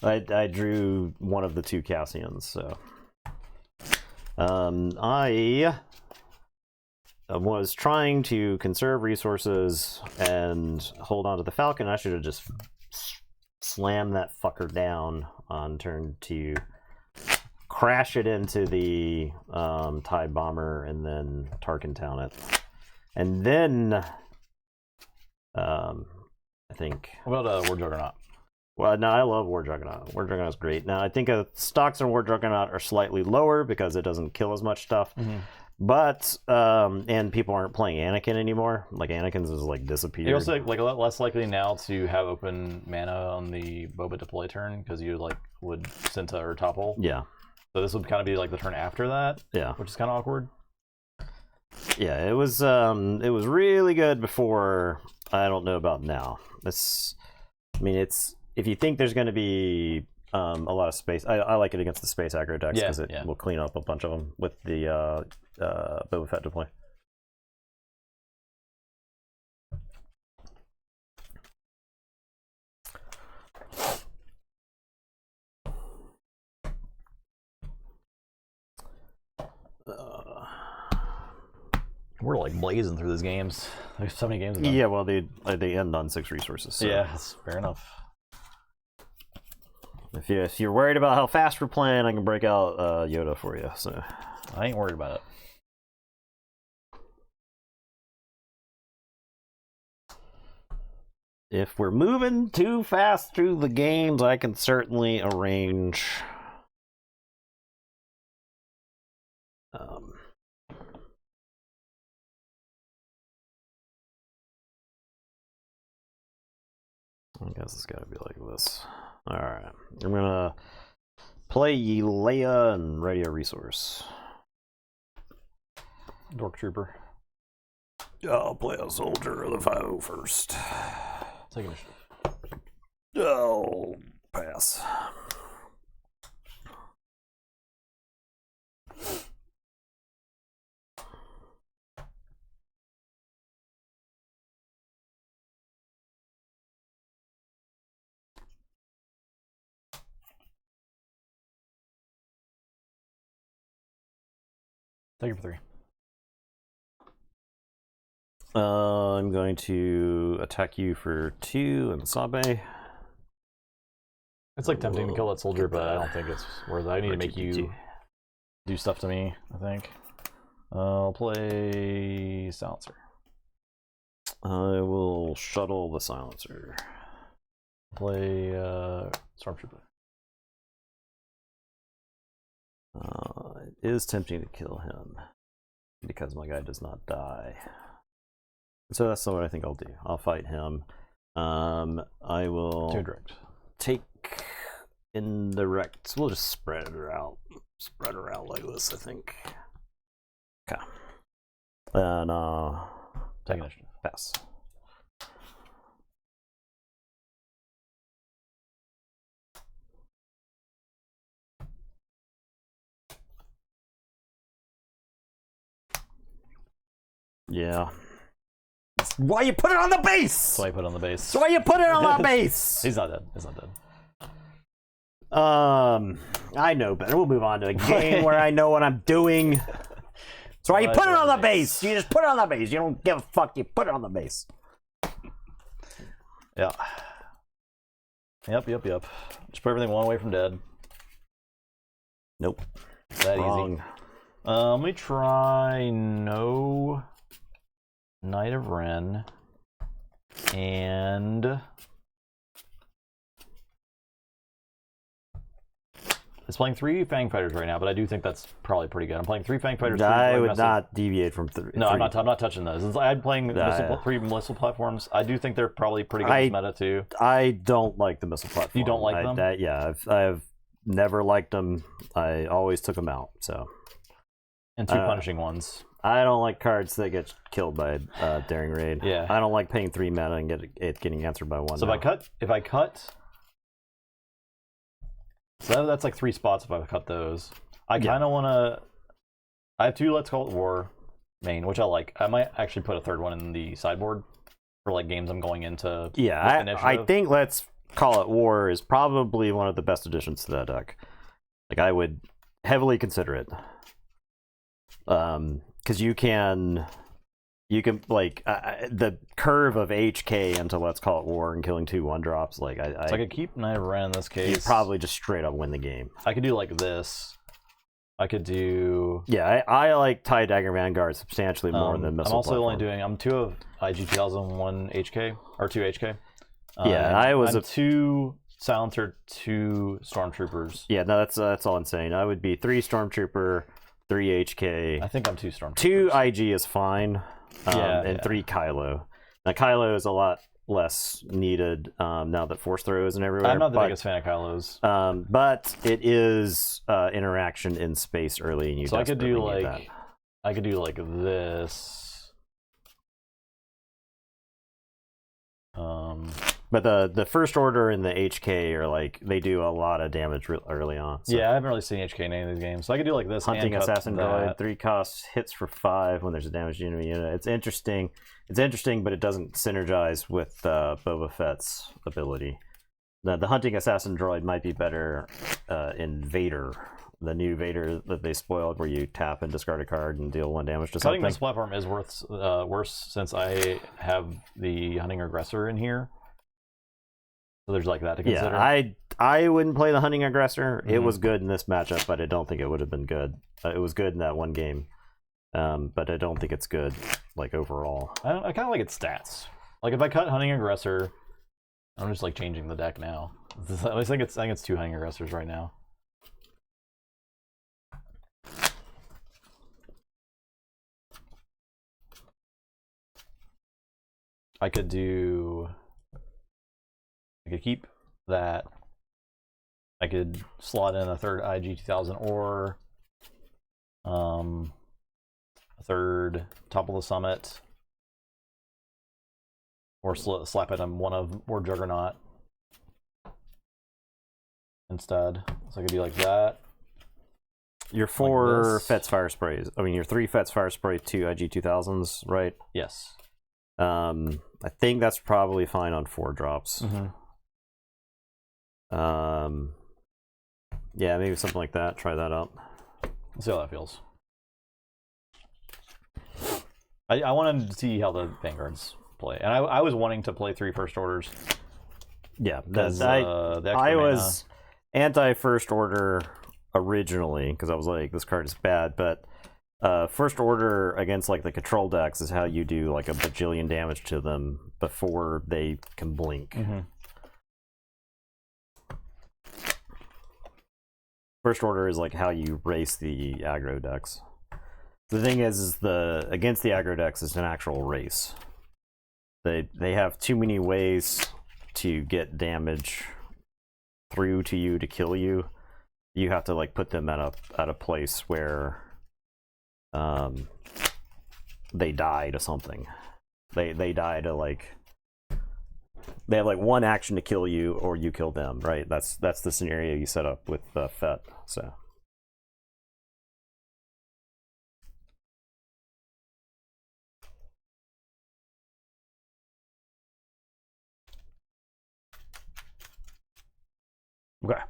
I drew one of the 2 Cassians, so. I was trying to conserve resources and hold on to the Falcon. I should have just slammed that fucker down on turn 2, crash it into the TIE bomber, and then Tarkin Town it. And then, I think. What about War Juggernaut? Well, no, I love War Juggernaut. War Juggernaut's great. Now, I think stocks on War Juggernaut are slightly lower because it doesn't kill as much stuff. Mm-hmm. But, and people aren't playing Anakin anymore. Like, Anakin's is, like, disappeared. You're also, like, a lot less likely now to have open mana on the Boba deploy turn because you, like, would Senta or topple. Yeah. So this would kind of be, like, the turn after that. Yeah. Which is kind of awkward. Yeah, it was really good before. I don't know about now. If you think there's going to be a lot of space, I like it against the space aggro decks because it will clean up a bunch of them with the Boba Fett deploy. We're like blazing through these games. There's so many games. Yeah, well, they end on 6 resources. So. Yeah, that's fair enough. If you're worried about how fast we're playing, I can break out Yoda for you. So I ain't worried about it. If we're moving too fast through the games, I can certainly arrange. I guess it's got to be like this. All right, I'm gonna play Leia and Radio Resource. Dork Trooper. I'll play a soldier of the 501st. Take initiative. Oh, pass. Take it for 3. I'm going to attack you for 2 and Sabe. It's like tempting to kill that soldier, but I don't think it's worth it. I need to make you do stuff to me, I think. I'll play Silencer. I will shuttle the Silencer. Play Stormtrooper. It is tempting to kill him because my guy does not die. So that's what I think I'll do. I'll fight him. I will 2 direct. Take indirect. We'll just spread her out. Spread her out like this, I think. Okay. And take initiative. Pass. Yeah. Why you put it on the base? So I put it on the base. So why you put it on the base? He's not dead. He's not dead. I know better. We'll move on to a game where I know what I'm doing. So why you put it on the base? You just put it on the base. You don't give a fuck. You put it on the base. Yeah. Yep. Just put everything one away from dead. Nope. That Wrong. easy. Let me try no Knight of Ren and it's playing 3 Fang Fighters right now, but I do think that's probably pretty good. I'm playing 3 Fang Fighters. I would not deviate from 3. No, I'm not touching those. I'm playing 3 missile platforms. I do think they're probably pretty good as meta too. I don't like the missile platform. You don't like them? Yeah, I've never liked them. I always took them out. So. And 2 punishing ones. I don't like cards that get killed by Daring Raid. Yeah. I don't like paying 3 mana and it getting answered by 1. So if I cut, so that's like 3 spots if I cut those. I kind of want to. I have 2 Let's Call It War main, which I like. I might actually put a 3rd one in the sideboard for like games I'm going into. Yeah, I think Let's Call It War is probably one of the best additions to that deck. Like I would heavily consider it. Because you can like the curve of HK into Let's Call It War and killing 2 1-drops. Like so I could keep Knight of Ren in this case. You probably just straight up win the game. I could do like this. I could do. Yeah, I like TIE Dagger Vanguard substantially more than Missile I'm also platform. only doing. I'm 2 of IG 2001 HK or 2 HK. Yeah, I was I'm 2 Silencer, 2 Stormtroopers. Yeah, no, that's all insane. I would be 3 Stormtrooper, 3 HK. I think I'm 2 Stormtroopers. 2 IG is fine. And 3 Kylo. Now Kylo is a lot less needed now that Force Throw isn't everywhere. I'm not the biggest fan of Kylo's. But it is interaction in space early, and you. So I could do like that. I could do like this. But the First Order and the HK are like they do a lot of damage early on. So. Yeah, I haven't really seen HK in any of these games, so I could do like this. Hunting and Assassin Droid, 3 costs, hits for 5 when there's a damaged enemy unit. It's interesting. It's interesting, but it doesn't synergize with Boba Fett's ability. The Hunting Assassin Droid might be better in Vader, the new Vader that they spoiled, where you tap and discard a card and deal 1 damage to something. Cutting this platform is worse since I have the Hunting Aggressor in here. So there's like that to consider. Yeah, I wouldn't play the Hunting Aggressor. Mm-hmm. It was good in this matchup, but I don't think it would have been good. It was good in that one game, but I don't think it's good like overall. I kind of like its stats. Like if I cut Hunting Aggressor, I'm just like changing the deck now. I think it's 2 Hunting Aggressors right now. I could keep that. I could slot in a 3rd IG 2000 or a 3rd Top of the Summit, or slap it on one of or Juggernaut instead. So I could do like that. Your 4 Fetz Fire Sprays. I mean, your 3 Fetz Fire Spray, 2 IG 2000s, right? Yes. I think that's probably fine on 4 drops. Mm-hmm. Yeah, maybe something like that. Try that out. Let's see how that feels. I wanted to see how the Vanguards play, and I was wanting to play 3 first orders. Yeah, The extra I mana. was anti first order originally because I was like, this card is bad, but first order against like the control decks is how you do like a bajillion damage to them before they can blink. Mm-hmm. First order is like how you race the aggro decks. The thing is the against the aggro decks is an actual race. They have too many ways to get damage through to you to kill you. You have to like put them at a place where they die to something. They die to like they have like one action to kill you or you kill them, right? That's the scenario you set up with FET. So Okay.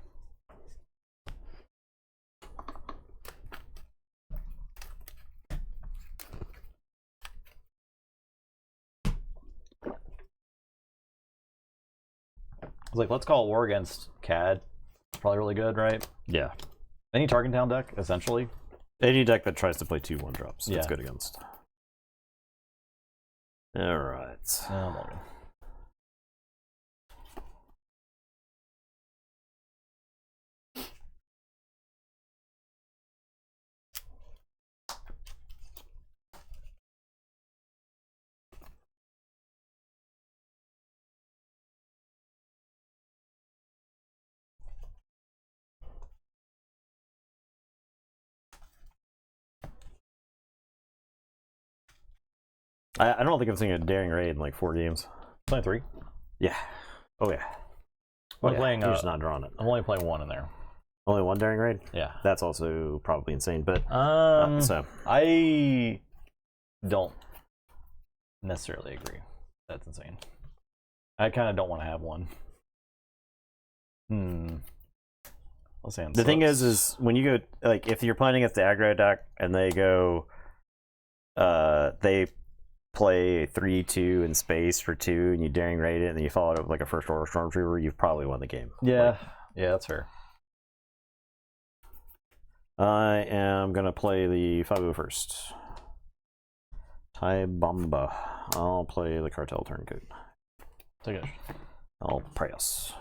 I was like, let's call it war against CAD. Probably really good, right? yeah, Any target down deck, essentially. any deck that tries to play 2 1-drops, Yeah. it's good against. All right. I'm all good. I don't think I've seen a daring raid in like 4 games. Playing 3. Yeah. Oh yeah. I'm playing. You're just not drawing it. I'm only playing 1 in there. Only 1 daring raid. Yeah. That's also probably insane, but so I don't necessarily agree. That's insane. I kind of don't want to have one. I'll say the thing is when you go like if you're playing against the aggro deck and they go, they play 3/2 in space for 2 and you daring raid it and then you follow it up with like a first order stormtrooper, you've probably won the game. Yeah, Like, yeah, that's fair. I am gonna play the 5/0 first. Tai Bomba. I'll play the Cartel Turncoat. Take it. I'll press.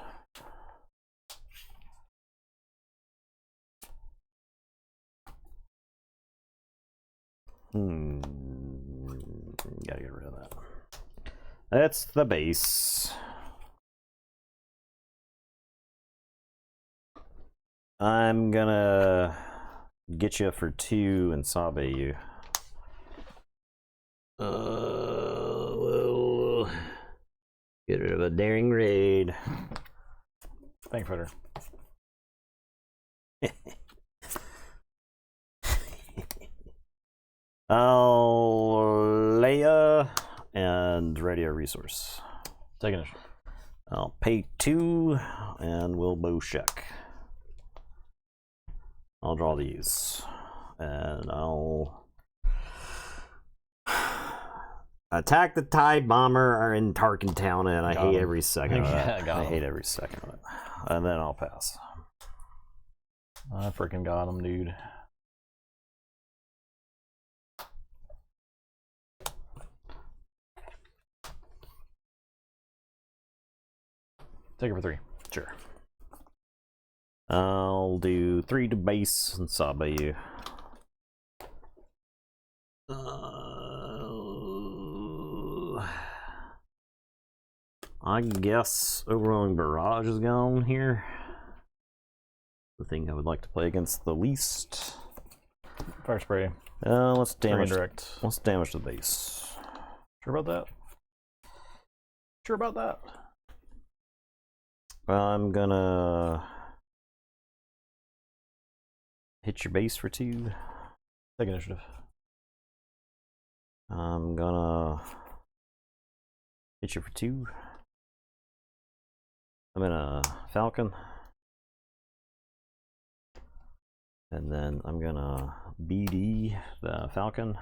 Gotta get rid of that. That's the base. I'm gonna get you for 2 and Sabe you. We'll get rid of a daring raid. Thank Fritter. I'll Leia and radio resource. Take initiative. I'll pay 2 and we'll bow check. I'll draw these and I'll attack the TIE bomber in Tarkin Town, and I hate every second of that. I hate every second of it. And then I'll pass. I freaking got him, dude. Take it for 3. Sure. I'll do 3 to base and Sabe you. I guess Overwhelming Barrage is gone here. The thing I would like to play against the least. Fire spray. Let's damage. Indirect. Let's damage the base. Sure about that? Sure about that? I'm gonna hit your base for 2. Take initiative. I'm gonna hit you for 2. I'm in a Falcon. And then I'm gonna BD the Falcon.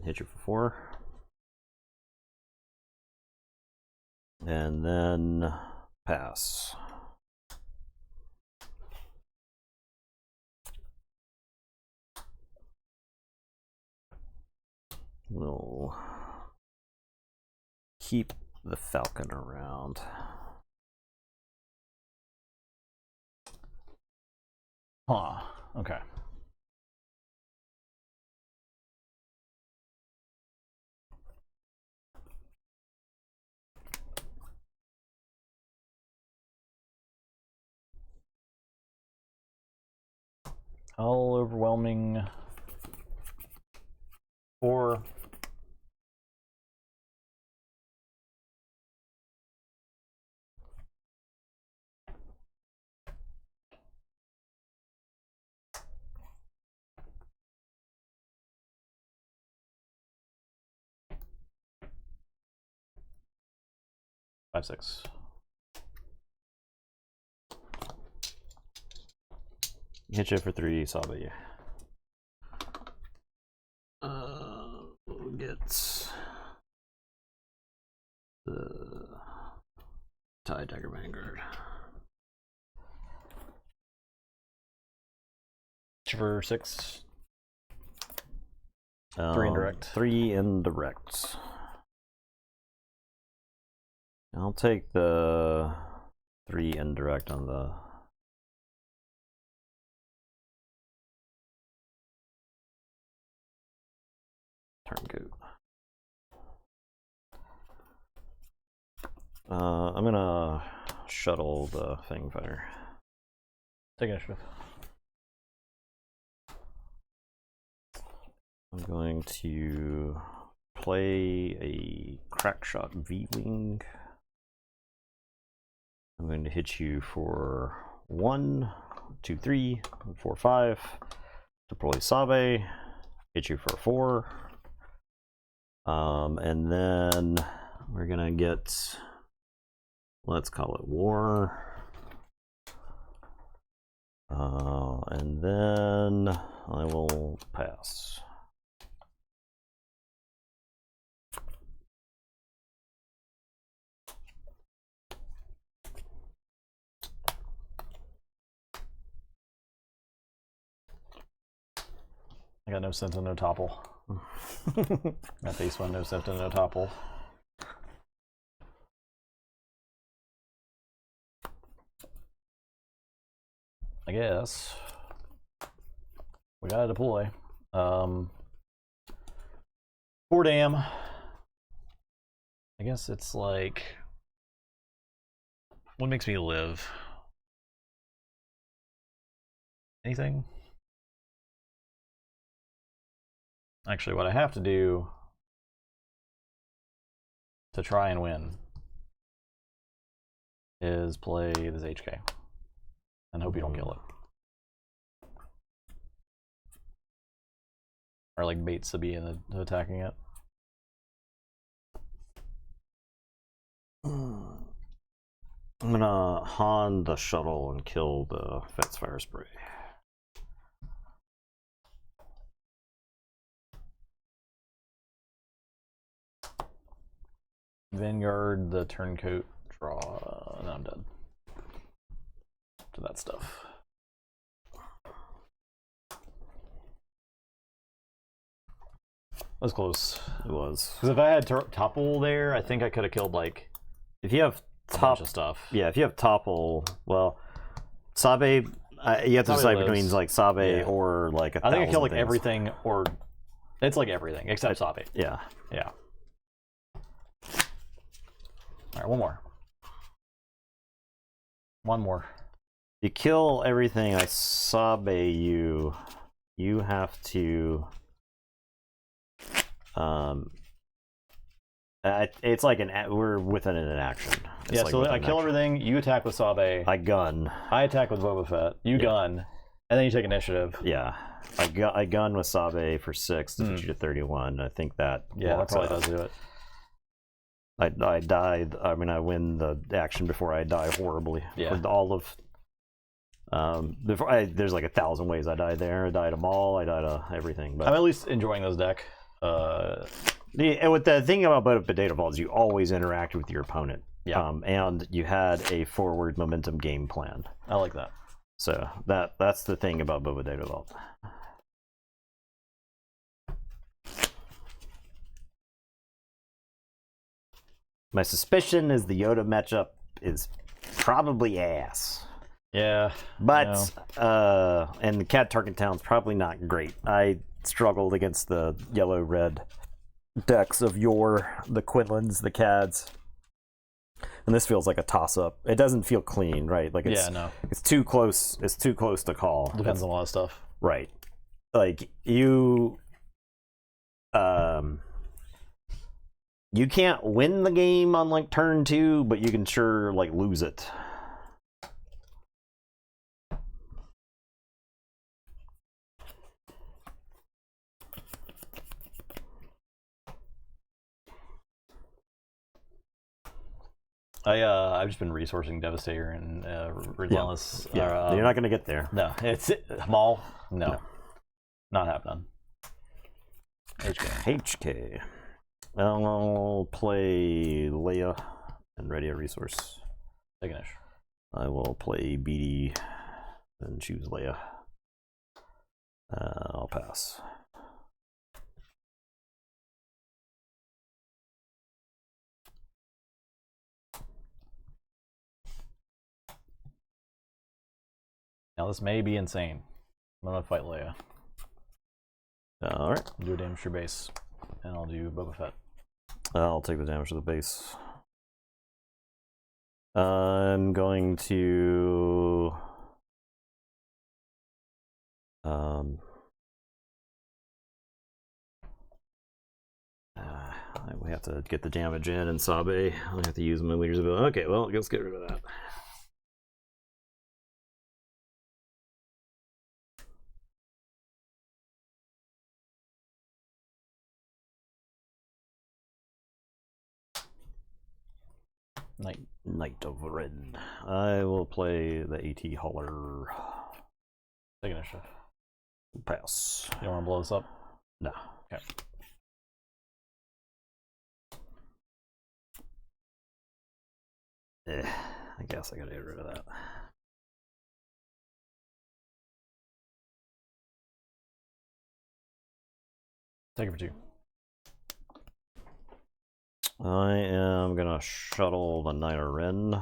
Hit you for 4. And then pass. We'll keep the Falcon around. Huh. Okay. All overwhelming 4. Five, 6. Hit you for 3, Sabe. We'll get the Tie Dagger Vanguard. For 6. 3 indirect. 3 indirect. I'll take the 3 indirect on the turncoat. I'm gonna shuttle the Fangfighter. Take initiative. I'm going to play a Crackshot V-Wing. I'm going to hit you for 1, 2, 3, 4, 5. Deploy Sabe. Hit you for 4. And then we're gonna get, let's call it War. And then I will pass. I got no Sentinel, no Topple. Got base 1, no Sentinel, no Topple. I guess we gotta deploy. 4 dam. I guess it's like, what makes me live? Anything? Actually, what I have to do to try and win is play this HK and hope you don't kill it. Or like bait Sabi in the attacking it. I'm gonna Han the shuttle and kill the Fet's Fire Spray. Vanguard the turncoat, draw, and I'm dead to that stuff. That was close. It was. Because if I had Topple there, I think I could have killed like If you have a bunch of stuff. Yeah, if you have Topple, well, Sabe, you have to Sabe decide lives. between like Sabe Yeah. or like a I think I killed like things. everything, or it's like everything except Sabe. Yeah. Yeah. All right, one more. One more. You kill everything I Sabe you have to it's like we're within an action. It's Yeah, like so within I an kill action. everything, you attack with Sabe, I gun. I attack with Boba Fett, you gun, and then you take initiative. Yeah. I gun with Sabe for 6 to put you to 31. I think that Yeah, that blocks probably out. does do it. I died. I mean, I win the action before I die horribly. Yeah. With all of there's like 1,000 ways I died there. I died of Maul. I died of everything. But I'm at least enjoying this deck. And with the thing about potato balls, you always interact with your opponent. Yeah. And you had a forward momentum game plan. I like that. So that's the thing about Potato Vault. My suspicion is the Yoda matchup is probably ass. Yeah. But and the Cat Target Town's probably not great. I struggled against the yellow-red decks of the Quinlans, the Cads. And this feels like a toss-up. It doesn't feel clean, right? Like it's too close. It's too close to call. Depends on a lot of stuff. Right. Like you can't win the game on like turn 2, but you can sure like lose it. I've just been resourcing Devastator and Relentless. Yeah, you're not gonna get there. No, it's Maul. No, not happening. HK. I'll play Leia and ready a resource. Take an ish. I will play BD and choose Leia. I'll pass. Now this may be insane. I'm gonna fight Leia. Alright. Do a damage to your base. And I'll do Boba Fett. I'll take the damage to the base. I'm going to we have to get the damage in and Sabe. I have to use my leader's ability. Okay, well, let's get rid of that. Knight of Red. I will play the AT Hauler. Take initiative. Pass. You don't want to blow this up? No. Okay. I guess I gotta get rid of that. Take it for 2. I am gonna shuttle the Knight of Ren.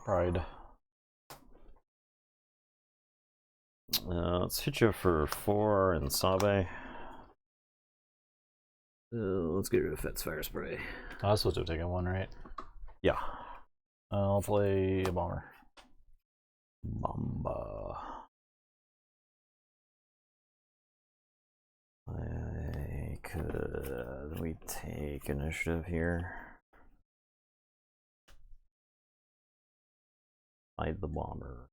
Pride. Let's hit you for 4 and Sabe. Let's get rid of Fett's Fire Spray. I was supposed to have taken 1, right? Yeah. I'll play a bomber. Bomba. Could we take initiative here? Hide the bomber.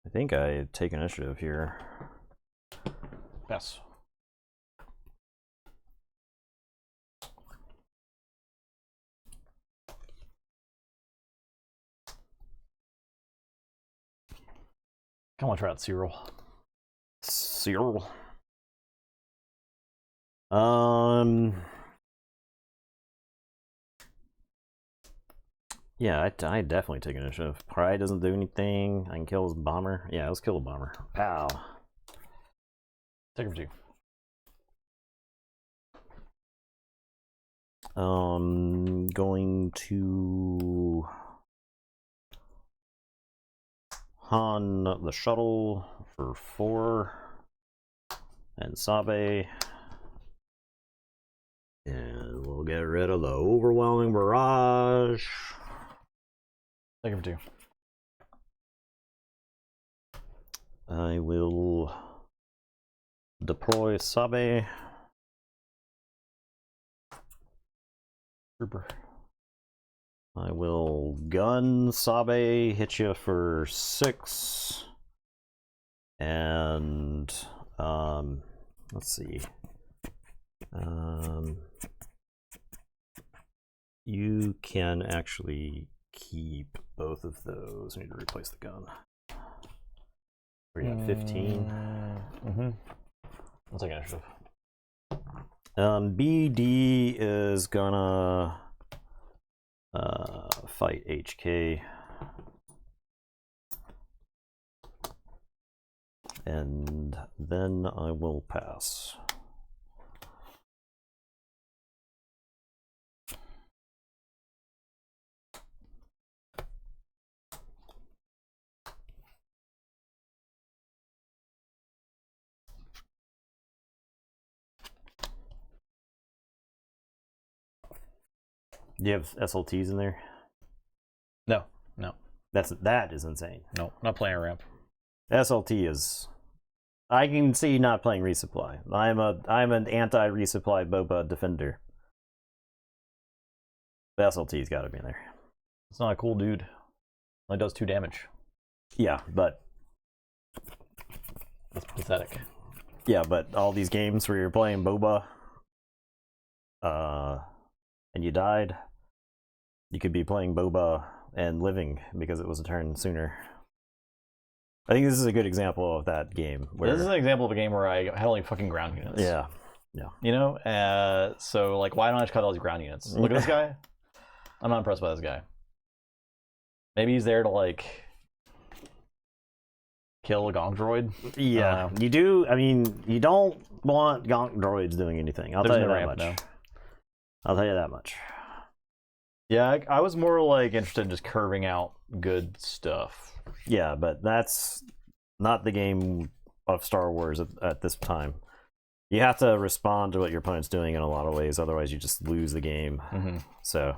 I think I take initiative here. Yes. Come on, try out Cyril. Cyril. Yeah, I definitely take initiative. Pride doesn't do anything. I can kill his bomber. Yeah, let's kill the bomber. Pow. Take him 2. Going to Han the shuttle for 4 and Sabe. And we'll get rid of the overwhelming barrage. Take him 2. I will deploy Sabe. Trooper. I will gun Sabe, hit you for 6. And let's see. You can actually keep both of those. I need to replace the gun. We're at 15. Mm-hmm. I'll take initiative. BD is gonna fight HK. And then I will pass. Do you have SLTs in there? No. That is insane. No, not playing a ramp. SLT is. I can see not playing resupply. I'm an anti-resupply Boba defender. The SLT's got to be in there. It's not a cool dude. Only does 2 damage. Yeah, but That's pathetic. yeah, but all these games where you're playing Boba, and you died, you could be playing Boba and living because it was a turn sooner. I think this is a good example of that game. Where, This is an example of a game where I had only fucking ground units. yeah. You know? So, like, why don't I just cut all these ground units? Look at this guy. I'm not impressed by this guy. Maybe he's there to, like, kill a gonk droid. Yeah, you do. I mean, you don't want gonk droids doing anything. I'll tell you that much. No. I'll tell you that much. Yeah, I was more, like, interested in just curving out good stuff. Yeah, but that's not the game of Star Wars at this time. You have to respond to what your opponent's doing in a lot of ways, otherwise you just lose the game. Mm-hmm. So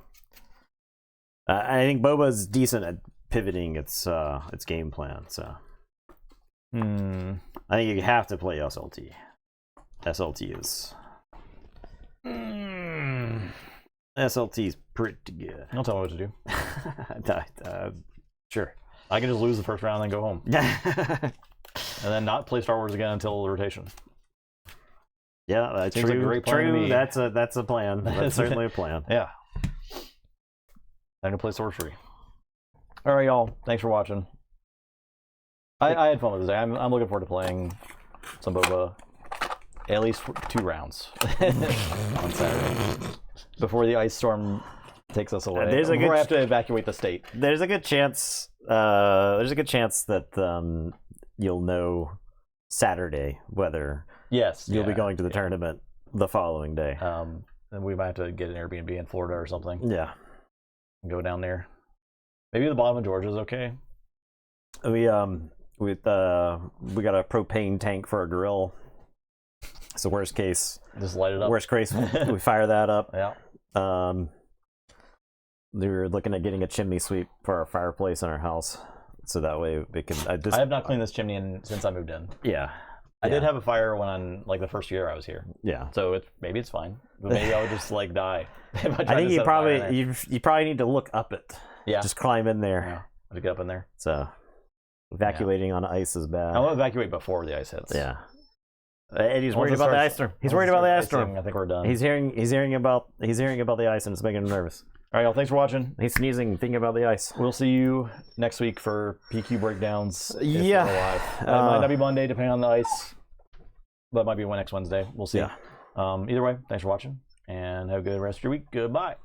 I think Boba's decent at pivoting its game plan. So I think you have to play SLT. SLT is SLT's pretty good. Don't tell me what to do. Sure. I can just lose the first round and then go home. And then not play Star Wars again until the rotation. Yeah, that's Seems like a great plan to me. That's a plan. That's certainly a plan. Yeah. Time to play sorcery. All right, y'all. Thanks for watching. I had fun with this day. I'm looking forward to playing some Boba at least for 2 rounds on Saturday before the ice storm takes us away. Before I have to evacuate the state. There's a good chance. That you'll know Saturday whether you'll be going to the tournament the following day. And we might have to get an Airbnb in Florida or something. Yeah, and go down there. Maybe the bottom of Georgia's okay. We got a propane tank for a grill. So worst case, just light it up. Worst case, we fire that up. Yeah. We were looking at getting a chimney sweep for our fireplace in our house, so that way we can. I have not cleaned this chimney since I moved in. Yeah. I did have a fire when, like, the first year I was here. Yeah. So maybe it's fine, but maybe I would just like die. I think you probably need to look up it. Yeah. Just climb in there. Yeah. To get up in there. So evacuating on ice is bad. I'll evacuate before the ice hits. Yeah. Eddie's worried about the ice storm. He's worried about the ice storm. I think we're done. He's hearing about the ice, and it's making him nervous. All right, y'all. Thanks for watching. He's sneezing, thinking about the ice. We'll see you next week for PQ breakdowns. Yeah. It might not be Monday, depending on the ice, but it might be next Wednesday. We'll see. Yeah. Either way, thanks for watching, and have a good rest of your week. Goodbye.